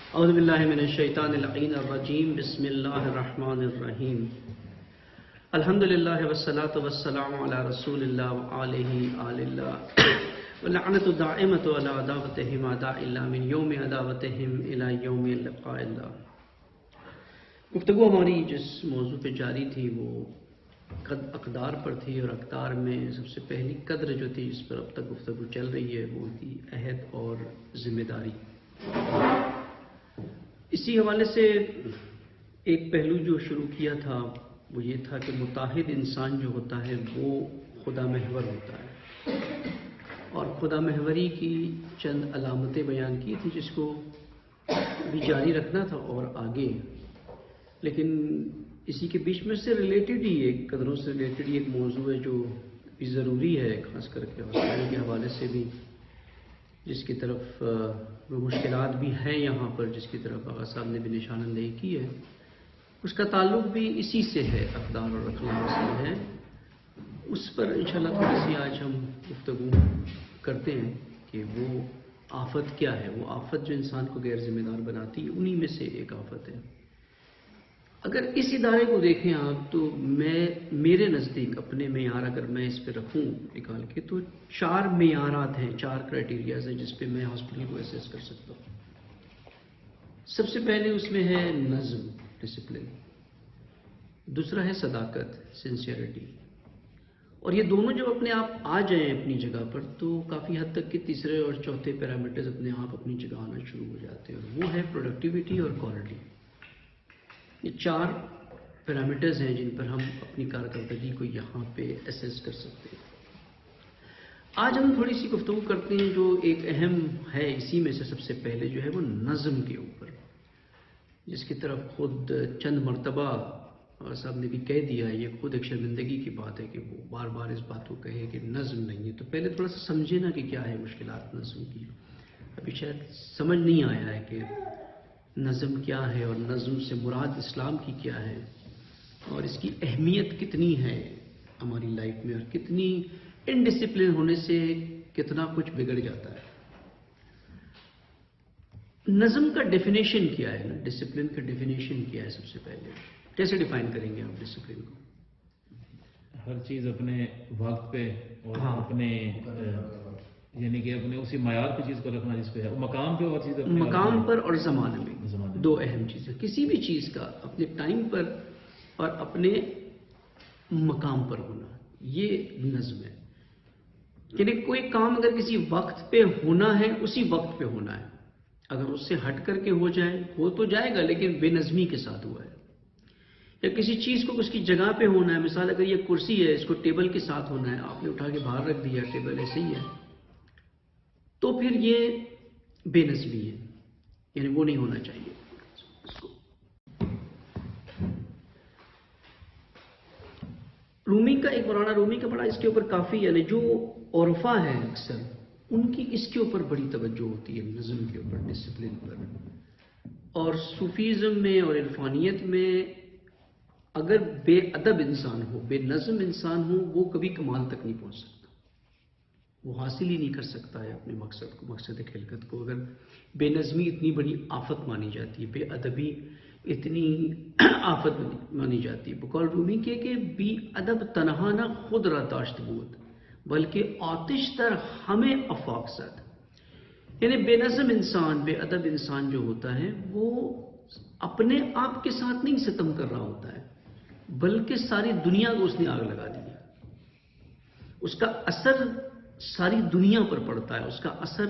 اعوذ باللہ من الشیطان اللعین الرجیم بسم اللہ الرحمن الرحیم الحمدللہ والصلاة والسلام علی رسول اللہ وآلہ آل اللہ واللعنۃ الدائمۃ علی عداوتہم اعداء اللہ من یوم عداوتہم الی یوم لقاء اللہ۔ گفتگو ہماری جس موضوع پہ جاری تھی وہ اقدار پر تھی، اور اقدار میں سب سے پہلی قدر جو تھی جس پر اب تک گفتگو چل رہی ہے وہ تھی عہد اور ذمہ داری۔ اسی حوالے سے ایک پہلو جو شروع کیا تھا وہ یہ تھا کہ متحد انسان جو ہوتا ہے وہ خدا محور ہوتا ہے، اور خدا محوری کی چند علامتیں بیان کی تھی جس کو بھی جاری رکھنا تھا اور آگے، لیکن اسی کے بیچ میں سے ریلیٹڈ ہی ایک قدروں سے ریلیٹڈ ہی ایک موضوع ہے جو بھی ضروری ہے، خاص کر کے ہاسپٹل کے حوالے سے بھی، جس کی طرف وہ مشکلات بھی ہیں یہاں پر، جس کی طرف آغا صاحب نے بھی نشاندہی کی ہے، اس کا تعلق بھی اسی سے ہے، اقدار اور اخلاق سے ہے۔ اس پر انشاءاللہ تھوڑی سی آج ہم گفتگو کرتے ہیں کہ وہ آفت کیا ہے۔ وہ آفت جو انسان کو غیر ذمہ دار بناتی ہے انہی میں سے ایک آفت ہے۔ اگر اس ادارے کو دیکھیں آپ تو میرے نزدیک اپنے معیار اگر میں اس پہ رکھوں نکال کے تو 4 معیارات ہیں، 4 کرائٹیریاز ہیں جس پہ میں ہاسپٹل کو اسیس کر سکتا ہوں۔ سب سے پہلے اس میں ہے نظم، ڈسپلن، دوسرا ہے صداقت، سنسیئرٹی، اور یہ دونوں جب اپنے آپ آ جائیں اپنی جگہ پر تو کافی حد تک کہ تیسرے اور چوتھے پیرامیٹرز اپنے آپ اپنی جگہ آنا شروع ہو جاتے ہیں، اور وہ ہے پروڈکٹیوٹی اور کوالٹی۔ یہ 4 پیرامیٹرز ہیں جن پر ہم اپنی کارکردگی کو یہاں پہ اسیس کر سکتے ہیں۔ آج ہم تھوڑی سی گفتگو کرتے ہیں جو ایک اہم ہے، اسی میں سے سب سے پہلے جو ہے وہ نظم کے اوپر، جس کی طرف خود چند مرتبہ صاحب نے بھی کہہ دیا ہے، یہ خود ایک شرمندگی کی بات ہے کہ وہ بار بار اس بات کو کہے کہ نظم نہیں ہے۔ تو پہلے تھوڑا سا سمجھے نا کہ کیا ہے مشکلات نظم کی، ابھی شاید سمجھ نہیں آیا ہے کہ نظم کیا ہے اور نظم سے مراد اسلام کی کیا ہے، اور اس کی اہمیت کتنی ہے ہماری لائف میں، اور کتنی انڈسپلن ہونے سے کتنا کچھ بگڑ جاتا ہے۔ نظم کا ڈیفینیشن کیا ہے نا، ڈسپلن کا ڈیفینیشن کیا ہے؟ سب سے پہلے کیسے ڈیفائن کریں گے آپ ڈسپلن کو؟ ہر چیز اپنے وقت پہ اور اپنے یعنی کہ اپنے اسی معیار پہ چیز کو رکھنا جس پہ ہے، مقام پہ، اور چیز اپنے مقام پر اور زمانے میں، 2 اہم چیزیں، کسی بھی چیز کا اپنے ٹائم پر اور اپنے مقام پر ہونا، یہ نظم ہے۔ یعنی کوئی کام اگر کسی وقت پہ ہونا ہے اسی وقت پہ ہونا ہے، اگر اس سے ہٹ کر کے ہو جائے ہو تو جائے گا لیکن بے نظمی کے ساتھ ہوا ہے، یا کسی چیز کو اس کی جگہ پہ ہونا ہے، مثال اگر یہ کرسی ہے اس کو ٹیبل کے ساتھ ہونا ہے، آپ نے اٹھا کے باہر رکھ دیا، ٹیبل ایسے ہی ہے، تو پھر یہ بے نظمی ہے، یعنی وہ نہیں ہونا چاہیے۔ رومی کا ایک مولانا رومی کا بڑا اس کے اوپر کافی، یعنی جو عرفا ہے اکثر ان کی اس کے اوپر بڑی توجہ ہوتی ہے، نظم کے اوپر، ڈسپلن پر، اور صوفیزم میں اور عرفانیت میں اگر بے ادب انسان ہو، بے نظم انسان ہو، وہ کبھی کمال تک نہیں پہنچ سکتا، وہ حاصل ہی نہیں کر سکتا ہے اپنے مقصد کو، مقصد خلقت کو۔ اگر بے نظمی اتنی بڑی آفت مانی جاتی ہے، بے ادبی اتنی آفت مانی جاتی ہے، بقول رومی کے کہ بی ادب تنہا نہ خود را داشت بود بلکہ آتش در ہمیں افاق زد۔ یعنی بے نظم انسان، بے ادب انسان جو ہوتا ہے وہ اپنے آپ کے ساتھ نہیں ستم کر رہا ہوتا ہے، بلکہ ساری دنیا کو اس نے آگ لگا دی ہے، اس کا اثر ساری دنیا پر پڑتا ہے، اس کا اثر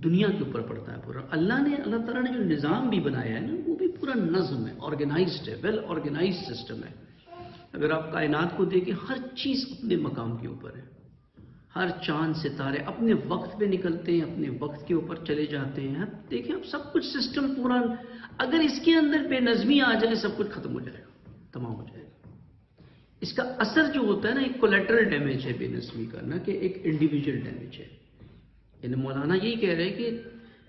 دنیا کے اوپر پڑتا ہے پورا۔ اللہ تعالیٰ نے جو نظام بھی بنایا ہے نا وہ بھی پورا نظم ہے، آرگنائزڈ ہے، ویل آرگنائزڈ سسٹم ہے۔ اگر آپ کائنات کو دیکھیں ہر چیز اپنے مقام کے اوپر ہے، ہر چاند ستارے اپنے وقت پہ نکلتے ہیں، اپنے وقت کے اوپر چلے جاتے ہیں۔ دیکھیں اب سب کچھ سسٹم پورا، اگر اس کے اندر بے نظمی آ جائے سب کچھ ختم ہو جائے گا، تمام ہو جائے گا۔ اس کا اثر جو ہوتا ہے نا ایک کولیٹرل ڈیمیج ہے بے نظمی کا، نہ کہ ایک انڈیویجول ڈیمیج ہے۔ یعنی مولانا یہی کہہ رہے ہیں کہ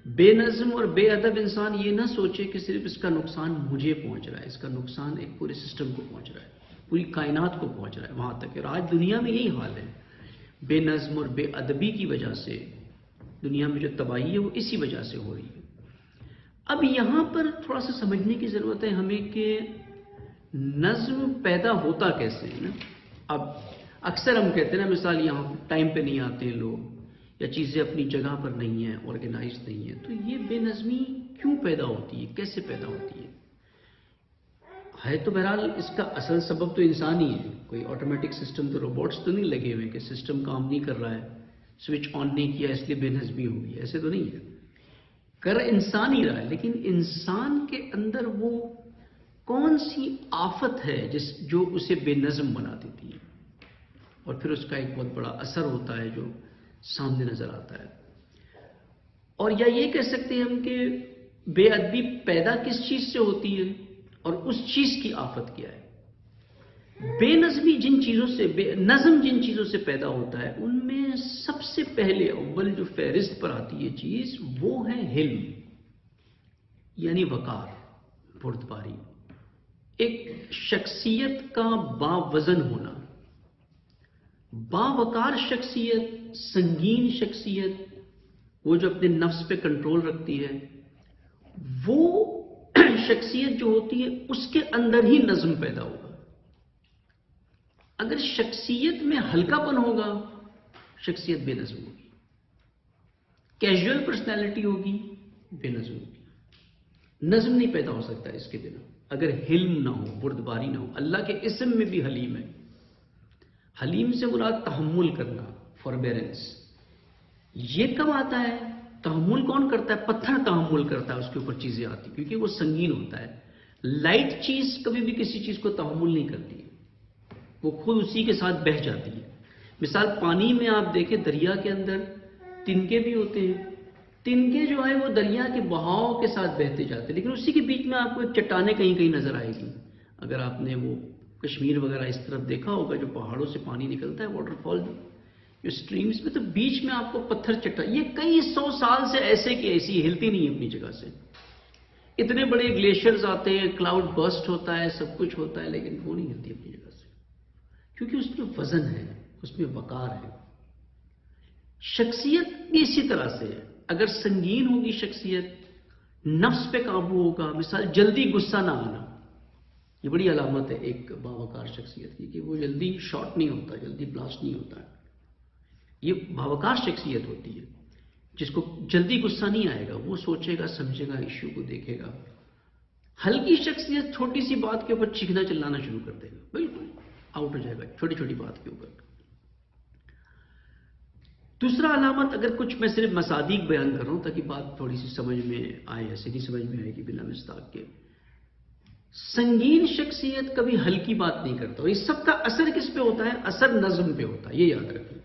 بے نظم اور بے ادب انسان یہ نہ سوچے کہ صرف اس کا نقصان مجھے پہنچ رہا ہے، اس کا نقصان ایک پورے سسٹم کو پہنچ رہا ہے، پوری کائنات کو پہنچ رہا ہے، وہاں تک کہ آج دنیا میں یہی حال ہے۔ بے نظم اور بے ادبی کی وجہ سے دنیا میں جو تباہی ہے وہ اسی وجہ سے ہو رہی ہے۔ اب یہاں پر تھوڑا سا سمجھنے کی ضرورت ہے ہمیں کہ نظم پیدا ہوتا کیسے ہے نا. اب اکثر ہم کہتے ہیں نا مثال یہاں ٹائم پہ نہیں آتے ہیں لوگ یا چیزیں اپنی جگہ پر نہیں ہیں, آرگنائز نہیں ہیں, تو یہ بے نظمی کیوں پیدا ہوتی ہے, کیسے پیدا ہوتی ہے؟ تو بہرحال اس کا اصل سبب تو انسان ہی ہے. کوئی آٹومیٹک سسٹم تو روبوٹس تو نہیں لگے ہوئے کہ سسٹم کام نہیں کر رہا ہے, سوئچ آن نہیں کیا اس لیے بے نظمی ہوگی, ایسے تو نہیں ہے. کر انسان ہی رہا ہے, لیکن انسان کے اندر وہ کون سی آفت ہے جو اسے بے نظم بنا دیتی ہے, اور پھر اس کا ایک بہت بڑا اثر ہوتا ہے جو سامنے نظر آتا ہے. اور یا یہ کہہ سکتے ہیں ہم کہ بے ادبی پیدا کس چیز سے ہوتی ہے اور اس چیز کی آفت کیا ہے. بے نظمی جن چیزوں سے, نظم جن چیزوں سے پیدا ہوتا ہے ان میں سب سے پہلے اول جو فہرست پر آتی ہے چیز وہ ہے حلم, یعنی وقار, بردباری, ایک شخصیت کا باوزن ہونا. باوقار شخصیت, سنگین شخصیت, وہ جو اپنے نفس پہ کنٹرول رکھتی ہے, وہ شخصیت جو ہوتی ہے اس کے اندر ہی نظم پیدا ہوگا. اگر شخصیت میں ہلکا پن ہوگا شخصیت بے نظم ہوگی. کیجول پرسنالٹی ہوگی بے نظم ہوگی. نظم نہیں پیدا ہو سکتا اس کے بنا اگر حلم نہ ہو, بردباری نہ ہو. اللہ کے اسم میں بھی حلیم ہے. حلیم سے مراد تحمل کرنا, فوربیرنس. یہ کب آتا ہے؟ تحمل کون کرتا ہے؟ پتھر تحمل کرتا ہے, اس کے اوپر چیزیں آتی کیونکہ وہ سنگین ہوتا ہے. لائٹ چیز کبھی بھی کسی چیز کو تحمل نہیں کرتی ہے, وہ خود اسی کے ساتھ بہہ جاتی ہے. مثال پانی میں آپ دیکھیں دریا کے اندر تنکے بھی ہوتے ہیں, تنکے جو ہے وہ دریا کے بہاؤ کے ساتھ بہتے جاتے ہیں, لیکن اسی کے بیچ میں آپ کو ایک چٹانیں کہیں کہیں نظر آئے گی. اگر آپ نے وہ کشمیر وغیرہ اس طرف دیکھا ہوگا جو پہاڑوں سے پانی نکلتا ہے, واٹر فال جو اسٹریمز میں, تو بیچ میں آپ کو پتھر چٹان, یہ کئی 100 سال سے ایسے کی ایسی ہلتی نہیں ہے اپنی جگہ سے. اتنے بڑے گلیشیئرز آتے ہیں, کلاؤڈ برسٹ ہوتا ہے, سب کچھ ہوتا ہے, لیکن وہ نہیں ہلتی اپنی جگہ سے کیونکہ اس میں وزن ہے, اس میں وقار ہے. شخصیت بھی اسی طرح سے ہے. اگر سنگین ہوگی شخصیت, نفس پہ قابو ہوگا, مثال جلدی غصہ نہ آنا, یہ بڑی علامت ہے ایک باوقار شخصیت کی کہ وہ جلدی شارٹ نہیں ہوتا, جلدی بلاسٹ نہیں ہوتا ہے. یہ باوقار شخصیت ہوتی ہے جس کو جلدی غصہ نہیں آئے گا, وہ سوچے گا, سمجھے گا, ایشو کو دیکھے گا. ہلکی شخصیت چھوٹی سی بات کے اوپر چیخنا چلانا شروع کر دے گا, بالکل آؤٹ ہو جائے گا چھوٹی چھوٹی بات کے اوپر. دوسرا علامت, اگر کچھ میں صرف مصادیق بیان کر رہا ہوں تاکہ بات تھوڑی سی سمجھ میں آئے, ایسے نہیں سمجھ میں آئے گی بنا مصداق کے. سنگین شخصیت کبھی ہلکی بات نہیں کرتا, اور اس سب کا اثر کس پہ ہوتا ہے؟ اثر نظم پہ ہوتا ہے, یہ یاد رکھیں.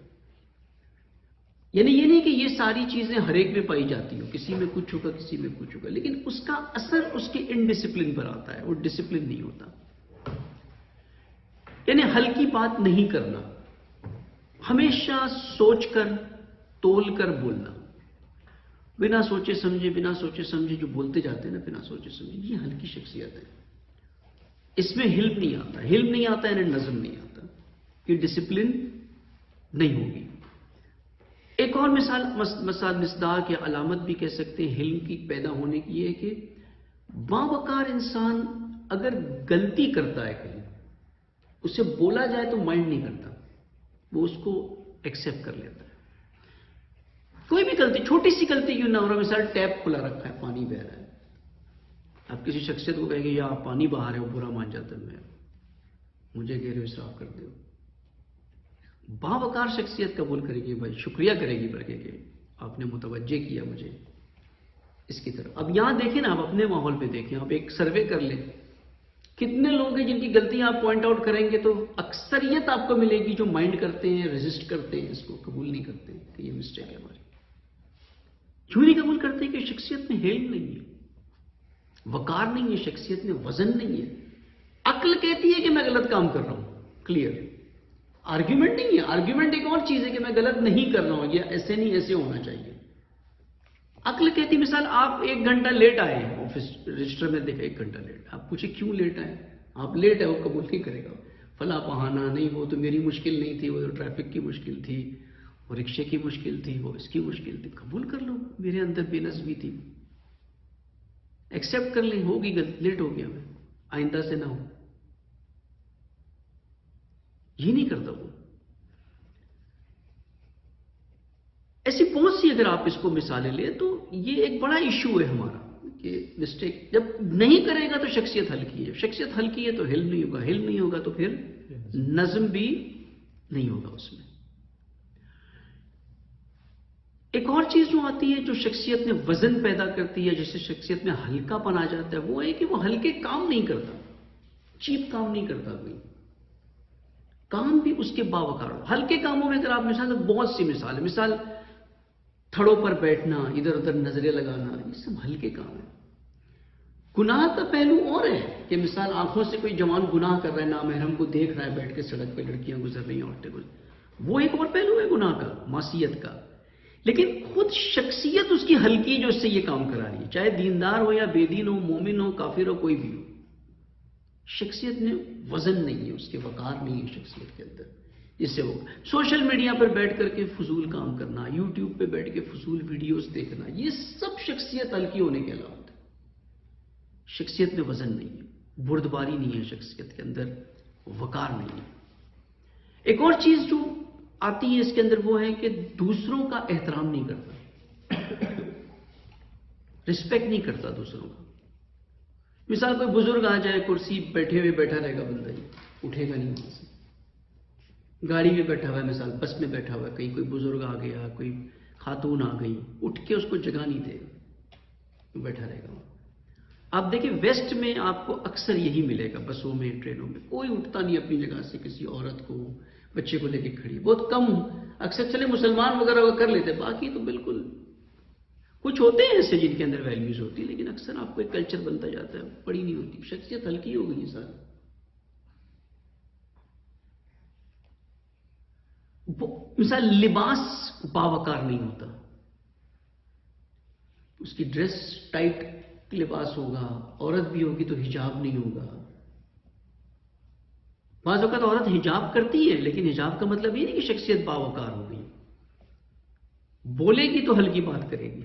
یعنی یہ نہیں کہ یہ ساری چیزیں ہر ایک میں پائی جاتی ہوں, کسی میں کچھ ہوگا کسی میں کچھ ہوگا, لیکن اس کا اثر اس کے انڈسپلن پر آتا ہے, وہ ڈسپلن نہیں ہوتا. یعنی ہلکی بات نہیں کرنا, ہمیشہ سوچ کر تول کر بولنا, بنا سوچے سمجھے جو بولتے جاتے ہیں نا بنا سوچے سمجھے, یہ ہلکی شخصیت ہے. اس میں حلم نہیں آتا یعنی نظم نہیں آتا, یہ ڈسپلن نہیں ہوگی. ایک اور مثال مصداق یا علامت بھی کہہ سکتے ہیں حلم کی پیدا ہونے کی, یہ ہے کہ باوقار انسان اگر غلطی کرتا ہے کہیں, اسے بولا جائے تو مائنڈ نہیں کرتا, وہ اس کو ایکسیپٹ کر لیتا ہے. کوئی بھی غلطی, چھوٹی سی غلطی کیوں نہ ہو رہا, مثال ٹیپ کھلا رکھا ہے, پانی بہ رہا ہے, آپ کسی شخصیت کو کہیں گے یا پانی بہا رہے ہو, برا مان جاتا ہے, میں مجھے کہہ رہے ہو اسراف کر دو. باوقار شخصیت قبول کرے گی, بھائی شکریہ کرے گی بلکہ کہ آپ نے متوجہ کیا مجھے اس کی طرف. اب یہاں دیکھیں نا, آپ اپنے ماحول پہ دیکھیں, آپ ایک سروے کر لیں, کتنے لوگ ہیں جن کی غلطیاں آپ پوائنٹ آؤٹ کریں گے تو اکثریت آپ کو ملے گی جو مائنڈ کرتے ہیں, ریزسٹ کرتے ہیں, اس کو قبول نہیں کرتے کہ یہ مسٹیک ہے ہماری. کیوں نہیں قبول کرتے؟ کہ شخصیت میں حلم نہیں ہے, وقار نہیں ہے, شخصیت میں وزن نہیں ہے. عقل کہتی ہے کہ میں غلط کام کر رہا ہوں, کلیئر. آرگیومنٹ نہیں ہے, آرگیومنٹ ایک اور چیز ہے کہ میں غلط نہیں کر رہا ہوں, یہ ایسے نہیں ایسے ہونا چاہیے. عقل کہتی, مثال آپ 1 گھنٹہ لیٹ آئے ہیں آفس, رجسٹر میں دیکھا 1 گھنٹہ لیٹ, آپ پوچھیں کیوں لیٹ آئے, آپ لیٹ ہے, وہ قبول نہیں کرے گا. فلاں بہانہ نہیں, وہ تو میری مشکل نہیں تھی, وہ تو ٹریفک کی مشکل تھی, وہ رکشے کی مشکل تھی, وہ اس کی مشکل تھی. قبول کر لو میرے اندر بے نظمی تھی. ایکسیپٹ کر لیں ہوگی غلطی، لیٹ ہو گیا میں، آئندہ سے نہ ہو. یہ نہیں کرتا وہ. ایسی بہت سی اگر آپ اس کو مثالیں لیں تو یہ ایک بڑا ایشو ہے ہمارا کہ مسٹیک جب نہیں کرے گا تو شخصیت ہلکی ہے، شخصیت ہلکی ہے تو حلم نہیں ہوگا، حلم نہیں ہوگا تو پھر نظم بھی نہیں ہوگا اس میں. ایک اور چیز جو آتی ہے جو شخصیت میں وزن پیدا کرتی ہے، جیسے شخصیت میں ہلکا پن آ جاتا ہے، وہ ہے کہ وہ ہلکے کام نہیں کرتا، چیپ کام نہیں کرتا، کوئی کام بھی اس کے باوقار ہو. ہلکے کاموں میں اگر آپ مثال بہت سی مثال تھڑوں پر بیٹھنا، ادھر ادھر نظریں لگانا، یہ سب ہلکے کام ہیں. گناہ کا پہلو اور ہے کہ مثال آنکھوں سے کوئی جوان گناہ کر رہا ہے، نامحرم کو دیکھ رہا ہے بیٹھ کے سڑک پہ، لڑکیاں گزر رہی ہیں، عورتیں گزر، وہ ایک اور پہلو ہے گناہ کا، معصیت کا. لیکن خود شخصیت اس کی ہلکی جو اس سے یہ کام کرا رہی ہے، چاہے دیندار ہو یا بے دین ہو، مومن ہو، کافر ہو، کوئی بھی ہو، شخصیت میں وزن نہیں ہے، اس کے وقار نہیں ہے شخصیت کے اندر. اس سے ہوگا سوشل میڈیا پر بیٹھ کر کے فضول کام کرنا، یوٹیوب پہ بیٹھ کے فضول ویڈیوز دیکھنا، یہ سب شخصیت ہلکی ہونے کے علامت ہے. شخصیت میں وزن نہیں ہے، بردباری نہیں ہے شخصیت کے اندر، وقار نہیں ہے. ایک اور چیز جو آتی ہے اس کے اندر وہ ہے کہ دوسروں کا احترام نہیں کرتا، رسپیکٹ نہیں کرتا دوسروں کا. مثال کوئی بزرگ آ جائے، کرسی بیٹھے ہوئے بیٹھا رہے گا بندہ، ہی اٹھے گا نہیں وہاں سے. گاڑی میں بیٹھا ہوا ہے، مثال بس میں بیٹھا ہوا ہے، کہیں کوئی بزرگ آ گیا، کوئی خاتون آ گئی، اٹھ کے اس کو جگہ نہیں دے گا، بیٹھا رہے گا. آپ دیکھیں ویسٹ میں آپ کو اکثر یہی ملے گا، بسوں میں، ٹرینوں میں، کوئی اٹھتا نہیں اپنی جگہ سے کسی عورت کو، بچے کو لے کے کھڑی، بہت کم. اکثر چلے مسلمان وغیرہ وہ کر لیتے، باقی تو بالکل. کچھ ہوتے ہیں ایسے جن کے اندر ویلیوز ہوتی ہے، لیکن اکثر آپ کو ایک کلچر بنتا جاتا ہے، پڑی نہیں ہوتی، شخصیت ہلکی ہو گئی ساری. مثال لباس باوقار نہیں ہوتا، اس کی ڈریس ٹائٹ لباس ہوگا، عورت بھی ہوگی تو حجاب نہیں ہوگا. بعض اوقات عورت حجاب کرتی ہے لیکن حجاب کا مطلب یہ نہیں کہ شخصیت باوقار ہو گئی، بولے گی تو ہلکی بات کرے گی،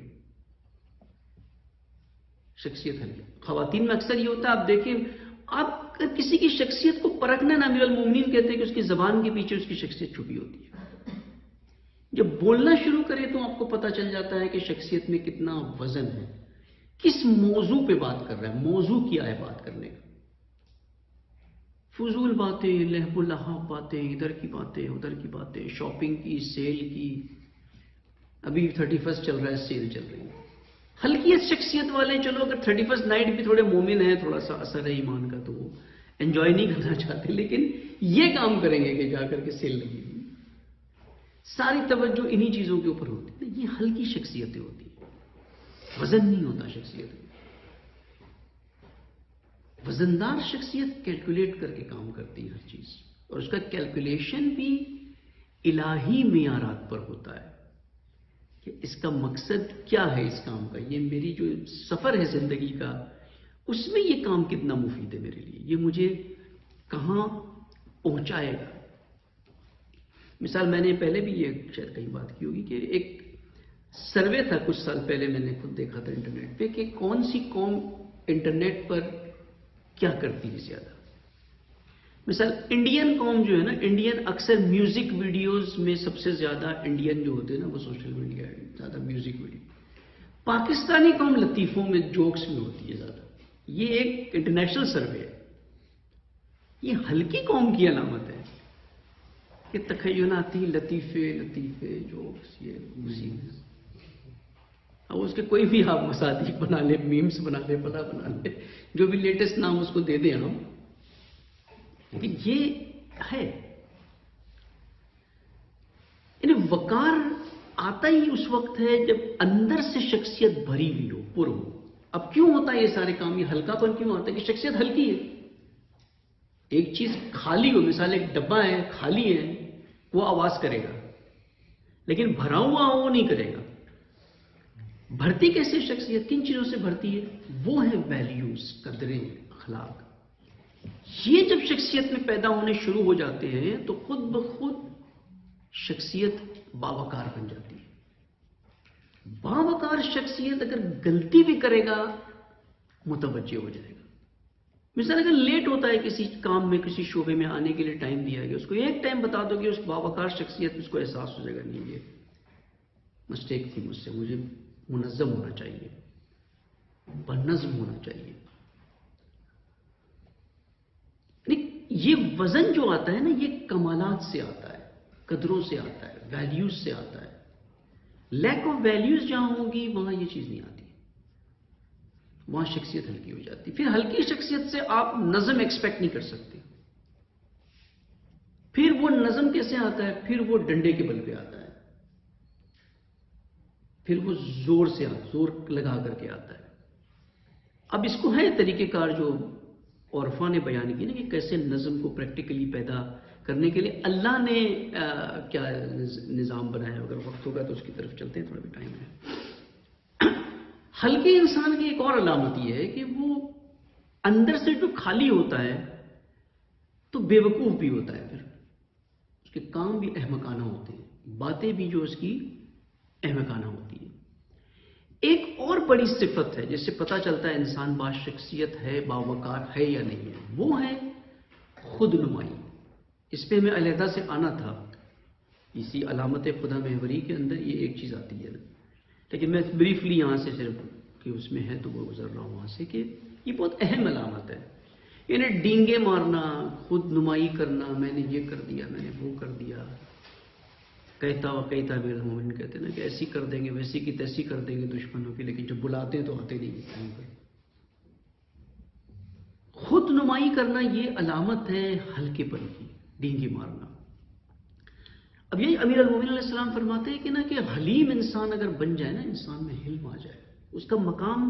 شخصیت ہلکی. خواتین میں اکثر یہ ہوتا ہے، آپ دیکھیں، آپ کسی کی شخصیت کو پرکھنا نا، امیر المومنین کہتے ہیں کہ اس کی زبان کے پیچھے اس کی شخصیت چھپی ہوتی ہے. جب بولنا شروع کرے تو آپ کو پتا چل جاتا ہے کہ شخصیت میں کتنا وزن ہے، کس موضوع پہ بات کر رہا ہے، موضوع کیا ہے بات کرنے کا. فضول باتیں، لہب و لہب باتیں، ادھر کی باتیں ادھر کی باتیں، شاپنگ کی، سیل کی، ابھی 31 چل رہا ہے، سیل چل رہی ہے. ہلکی شخصیت والے چلو اگر 31 نائٹ بھی تھوڑے مومن ہیں، تھوڑا سا اثر ہے ایمان کا، تو وہ انجوائے نہیں کرنا چاہتے، لیکن یہ کام کریں گے کہ جا کر کے سیل لگی ہوئی، ساری توجہ انہی چیزوں کے اوپر ہوتی ہے. یہ ہلکی شخصیتیں ہوتی ہیں، وزن نہیں ہوتا شخصیت میں. وزندار شخصیت کیلکولیٹ کر کے کام کرتی ہے ہر چیز، اور اس کا کیلکولیشن بھی الہی معیارات پر ہوتا ہے کہ اس کا مقصد کیا ہے، اس کام کا، یہ میری جو سفر ہے زندگی کا، اس میں یہ کام کتنا مفید ہے میرے لیے، یہ مجھے کہاں پہنچائے گا. مثال میں نے پہلے بھی یہ شاید کئی بات کی ہوگی کہ ایک سروے تھا کچھ سال پہلے، میں نے خود دیکھا تھا انٹرنیٹ پہ کہ کون سی قوم انٹرنیٹ پر کیا کرتی ہے زیادہ. مثال انڈین قوم جو ہے نا، انڈین اکثر میوزک ویڈیوز میں سب سے زیادہ انڈین جو ہوتے ہیں نا وہ سوشل میڈیا زیادہ میوزک ویڈیو. پاکستانی قوم لطیفوں میں، جوکس میں ہوتی ہے زیادہ. یہ ایک انٹرنیشنل سروے ہے. یہ ہلکی قوم کی علامت ہے کہ تخیلاتی لطیفے لطیفے جوکس، یہ اسی میں. اب اس کے کوئی بھی آپ مصادیق بنا لیں، میمز بنا لیں، بنا لیں، جو بھی لیٹسٹ نام اس کو دے دیں ہم، لیکن یہ ہے. یعنی وقار آتا ہی اس وقت ہے جب اندر سے شخصیت بھری ہوئی ہو، پر ہو. اب کیوں ہوتا ہے یہ سارے کام، یہ ہلکا پن کیوں آتا ہے کہ شخصیت ہلکی ہے. ایک چیز خالی ہو، مثال ایک ڈبہ ہے خالی ہے، وہ آواز کرے گا، لیکن بھرا ہوا وہ نہیں کرے گا. بھرتی کیسے شخصیت، کن چیزوں سے بھرتی ہے؟ وہ ہے ویلیوز، قدریں، اخلاق. یہ جب شخصیت میں پیدا ہونے شروع ہو جاتے ہیں تو خود بخود شخصیت باوقار بن جاتی ہے. باوقار شخصیت اگر غلطی بھی کرے گا متوجہ ہو جائے گا. مثال اگر لیٹ ہوتا ہے کسی کام میں کسی شعبے میں آنے کے لیے ٹائم دیا گیا، اس کو ایک ٹائم بتا دو کہ اس باوقار شخصیت اس کو احساس ہو جائے گا نہیں یہ مسٹیک تھی مجھ سے، مجھے منظم ہونا چاہیے، بنظم ہونا چاہیے. یہ وزن جو آتا ہے نا یہ کمالات سے آتا ہے، قدروں سے آتا ہے، ویلیوز سے آتا ہے. لیک آف ویلیوز جہاں ہوگی وہاں یہ چیز نہیں آتی، وہاں شخصیت ہلکی ہو جاتی. پھر ہلکی شخصیت سے آپ نظم ایکسپیکٹ نہیں کر سکتے. پھر وہ نظم کیسے آتا ہے؟ پھر وہ ڈنڈے کے بل پہ آتا ہے، پھر وہ زور سے زور لگا کر کے آتا ہے. اب اس کو ہے طریقہ کار جو عرفا نے بیان کی نا کہ کیسے نظم کو پریکٹیکلی پیدا کرنے کے لیے اللہ نے کیا نظام بنایا. اگر وقت ہوگا تو اس کی طرف چلتے ہیں، تھوڑا بھی ٹائم ہے. ہلکے انسان کی ایک اور علامت یہ ہے کہ وہ اندر سے جو خالی ہوتا ہے تو بے وقوف بھی ہوتا ہے. پھر اس کے کام بھی احمقانہ ہوتے ہیں، باتیں بھی جو اس کی احمقانہ ہوتی ہیں. ایک اور بڑی صفت ہے جس سے پتہ چلتا ہے انسان با شخصیت ہے، باوقار ہے یا نہیں ہے، وہ ہے خود نمائی. اس پہ ہمیں علیحدہ سے آنا تھا. اسی علامت خدا محوری کے اندر یہ ایک چیز آتی ہے نا، لیکن میں بریفلی یہاں سے صرف کہ اس میں ہے تو وہ گزر رہا ہوں وہاں سے کہ یہ بہت اہم علامت ہے. یعنی ڈینگے مارنا، خود نمائی کرنا، میں نے یہ کر دیا، میں نے وہ کر دیا. کہتا امیر المومنین کہتے ہیں نا کہ ایسی کر دیں گے، ویسی کی تیسی کر دیں گے دشمنوں کی، لیکن جب بلاتے ہیں تو آتے نہیں ٹائم پر. خود نمائی کرنا یہ علامت ہے ہلکے پن کی، ڈینگے مارنا. اب یہی امیر المومنین علیہ السلام فرماتے ہیں کہ نا کہ حلیم انسان اگر بن جائے نا، انسان میں حلم آ جائے، اس کا مقام،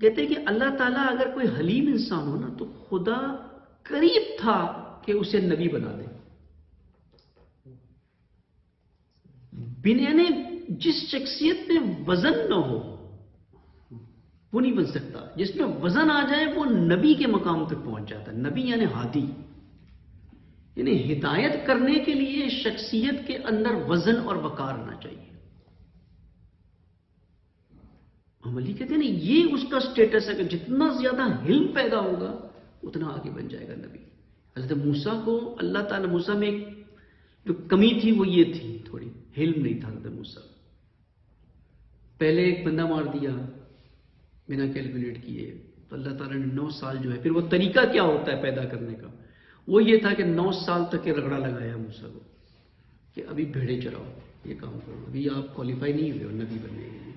کہتے ہیں کہ اللہ تعالیٰ اگر کوئی حلیم انسان ہو نا تو خدا قریب تھا کہ اسے نبی بنا دے. یعنی جس شخصیت میں وزن نہ ہو وہ نہیں بن سکتا، جس میں وزن آ جائے وہ نبی کے مقام تک پہنچ جاتا ہے. نبی یعنی ہادی، یعنی ہدایت کرنے کے لیے شخصیت کے اندر وزن اور وقار آنا چاہیے. عملی کہتے ہیں نا یہ اس کا سٹیٹس ہے کہ جتنا زیادہ حلم پیدا ہوگا اتنا آگے بن جائے گا نبی. حضرت موسیٰ کو اللہ تعالیٰ، موسیٰ میں ایک جو کمی تھی وہ یہ تھی، تھوڑی حلم نہیں تھا حضرت موسیٰ. پہلے ایک بندہ مار دیا بنا کیلکولیٹ کیے تو اللہ تعالیٰ نے 9 سال جو ہے، پھر وہ طریقہ کیا ہوتا ہے پیدا کرنے کا، وہ یہ تھا کہ 9 سال تک یہ رگڑا لگایا موسیٰ کو کہ ابھی بھیڑے چراؤ، یہ کام کرو، ابھی آپ کوالیفائی نہیں ہوئے ہو نبی بننے کے لیے.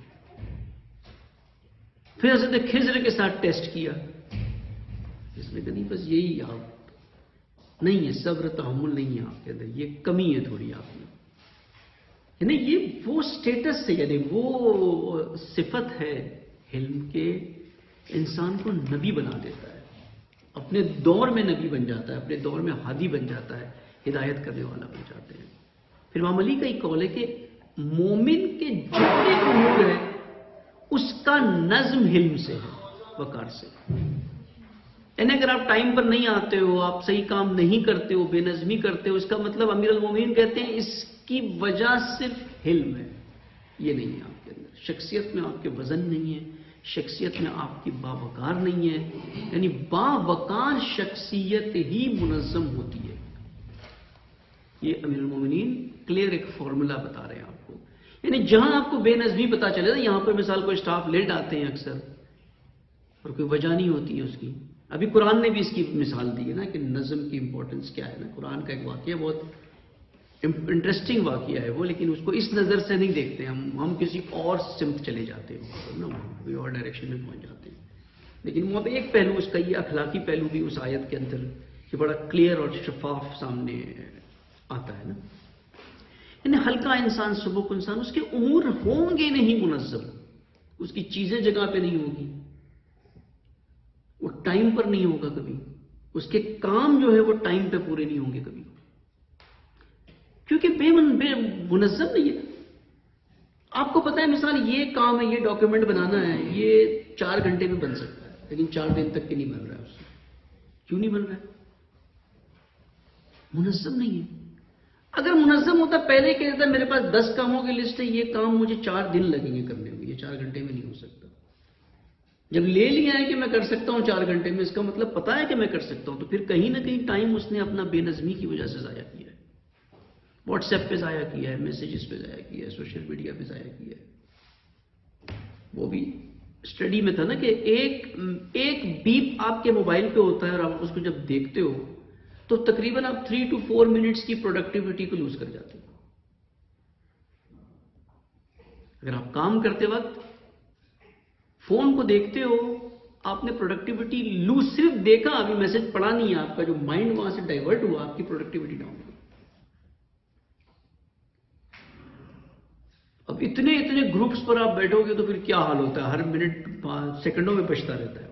پھر حضرت خضر کے ساتھ ٹیسٹ کیا، اس میں کہ نہیں بس یہی آپ نہیں ہے، صبر تحمل نہیں ہے آپ کے اندر، یہ کمی ہے تھوڑی آپ میں. یعنی یہ وہ سٹیٹس ہے، یعنی وہ صفت ہے حلم کے انسان کو نبی بنا دیتا ہے، اپنے دور میں نبی بن جاتا ہے، اپنے دور میں ہادی بن جاتا ہے، ہدایت کرنے والا بن جاتے ہیں. پھر امام علی کا ایک قول ہے کہ مومن کے جتنے امور ہیں اس کا نظم حلم سے ہے، وقار سے. یعنی اگر آپ ٹائم پر نہیں آتے ہو، آپ صحیح کام نہیں کرتے ہو، بے نظمی کرتے ہو، اس کا مطلب امیر المومنین کہتے ہیں اس کی وجہ صرف حلم ہے، یہ نہیں ہے آپ کے اندر. شخصیت میں آپ کے وزن نہیں ہے، شخصیت میں آپ کی باوقار نہیں ہے. یعنی باوقار شخصیت ہی منظم ہوتی ہے. یہ امیر المومنین کلیئر ایک فارمولا بتا رہے ہیں آپ کو. یعنی جہاں آپ کو بے نظمی پتا چلے نا، یہاں پر مثال کوئی اسٹاف لیٹ آتے ہیں اکثر اور کوئی وجہ نہیں ہوتی ہے اس کی. ابھی قرآن نے بھی اس کی مثال دی ہے نا کہ نظم کی امپورٹنس کیا ہے نا. قرآن کا ایک واقعہ بہت انٹرسٹنگ واقعہ ہے وہ، لیکن اس کو اس نظر سے نہیں دیکھتے ہم کسی اور سمت چلے جاتے ہیں نا، کوئی اور ڈائریکشن میں پہنچ جاتے ہیں. لیکن وہاں پہ ایک پہلو اس کا یہ اخلاقی پہلو بھی اس آیت کے اندر کہ بڑا کلیئر اور شفاف سامنے آتا ہے نا. یعنی ہلکا انسان، سبک انسان، اس کے امور ہوں گے نہیں منظم، اس کی چیزیں جگہ پہ نہیں ہوگی، وہ ٹائم پر نہیں ہوگا کبھی، اس کے کام جو ہے وہ ٹائم پہ پورے نہیں ہوں گے کبھی، کیونکہ بے منظم نہیں ہے. آپ کو پتا ہے مثال یہ کام ہے، یہ ڈاکیومنٹ بنانا ہے، یہ 4 گھنٹے میں بن سکتا ہے، لیکن 4 دن تک کے نہیں بن رہا ہے. اس سے کیوں نہیں بن رہا ہے؟ منظم نہیں ہے. اگر منظم ہوتا پہلے کہہ دیتا میرے پاس 10 کاموں کی لسٹ ہے، یہ کام مجھے 4 دن لگیں گے کرنے میں، یہ 4 گھنٹے میں نہیں ہو سکتا. جب لے لیا ہے کہ میں کر سکتا ہوں 4 گھنٹے میں، اس کا مطلب پتا ہے کہ میں کر سکتا ہوں، تو پھر کہیں نہ کہیں ٹائم اس نے اپنا بے نظمی کی وجہ سے ضائع کیا ہے. واٹس ایپ پہ ضائع کیا ہے، میسیجز پہ ضائع کیا ہے، سوشل میڈیا پہ ضائع کیا ہے. وہ بھی اسٹڈی میں تھا نا کہ ایک بیپ آپ کے موبائل پہ ہوتا ہے اور آپ اس کو جب دیکھتے ہو تو تقریباً آپ 3 to 4 منٹس کی پروڈکٹیوٹی کو لوز کر جاتے ہو. اگر آپ کام کرتے وقت فون کو دیکھتے ہو، آپ نے پروڈکٹیوٹی لوز، صرف دیکھا، ابھی میسج پڑھا نہیں ہے، آپ کا جو مائنڈ وہاں سے ڈائیورٹ ہوا، آپ کی پروڈکٹیوٹی ڈاؤن ہوئی. اب اتنے گروپس پر آپ بیٹھو گے تو پھر کیا حال ہوتا ہے، ہر منٹ سیکنڈوں میں بچتا رہتا ہے.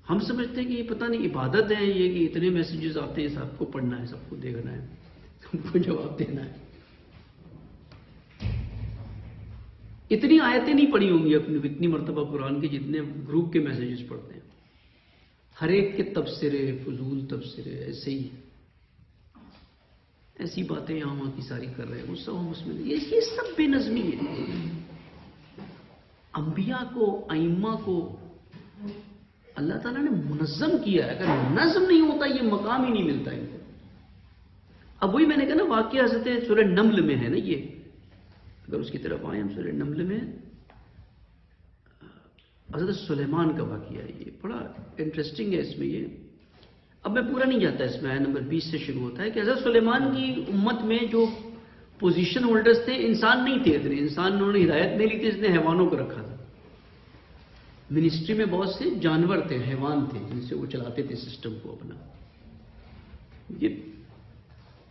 ہم سمجھتے ہیں کہ یہ پتہ نہیں عبادت ہے یہ، کہ اتنے میسیجز آتے ہیں، سب کو پڑھنا ہے، سب کو دیکھنا ہے، سب کو جواب دینا ہے. اتنی آیتیں نہیں پڑھی ہوں گی اپنی اتنی مرتبہ قرآن کے جتنے گروپ کے میسیجز پڑھتے ہیں. ہر ایک کے تبصرے، فضول تبصرے، ایسے ہی ایسی باتیں یہاں وہاں کی ساری کر رہے ہیں. وہ سب ہم اس میں یہ سب بے نظمی ہے. انبیاء کو، ائمہ کو اللہ تعالیٰ نے منظم کیا ہے. اگر نظم نہیں ہوتا یہ مقام ہی نہیں ملتا ان کو. اب وہی میں نے کہا نا، واقعہ حضرت سورہ نمل میں ہے نا یہ. اگر اس کی طرف آئیں ہم، سورہ نمل میں حضرت سلیمان کا واقعہ ہے. یہ بڑا انٹرسٹنگ ہے. اس میں یہ اب میں پورا نہیں جاتا اس میں، آیت نمبر 20 سے شروع ہوتا ہے کہ حضرت سلیمان کی امت میں جو پوزیشن ہولڈرز تھے انسان نہیں تھے. اتنے انسان انہوں نے ہدایت نہیں لی تھی، اس نے حیوانوں کو رکھا تھا. منسٹری میں بہت سے جانور تھے، حیوان تھے، جن سے وہ چلاتے تھے سسٹم کو اپنا.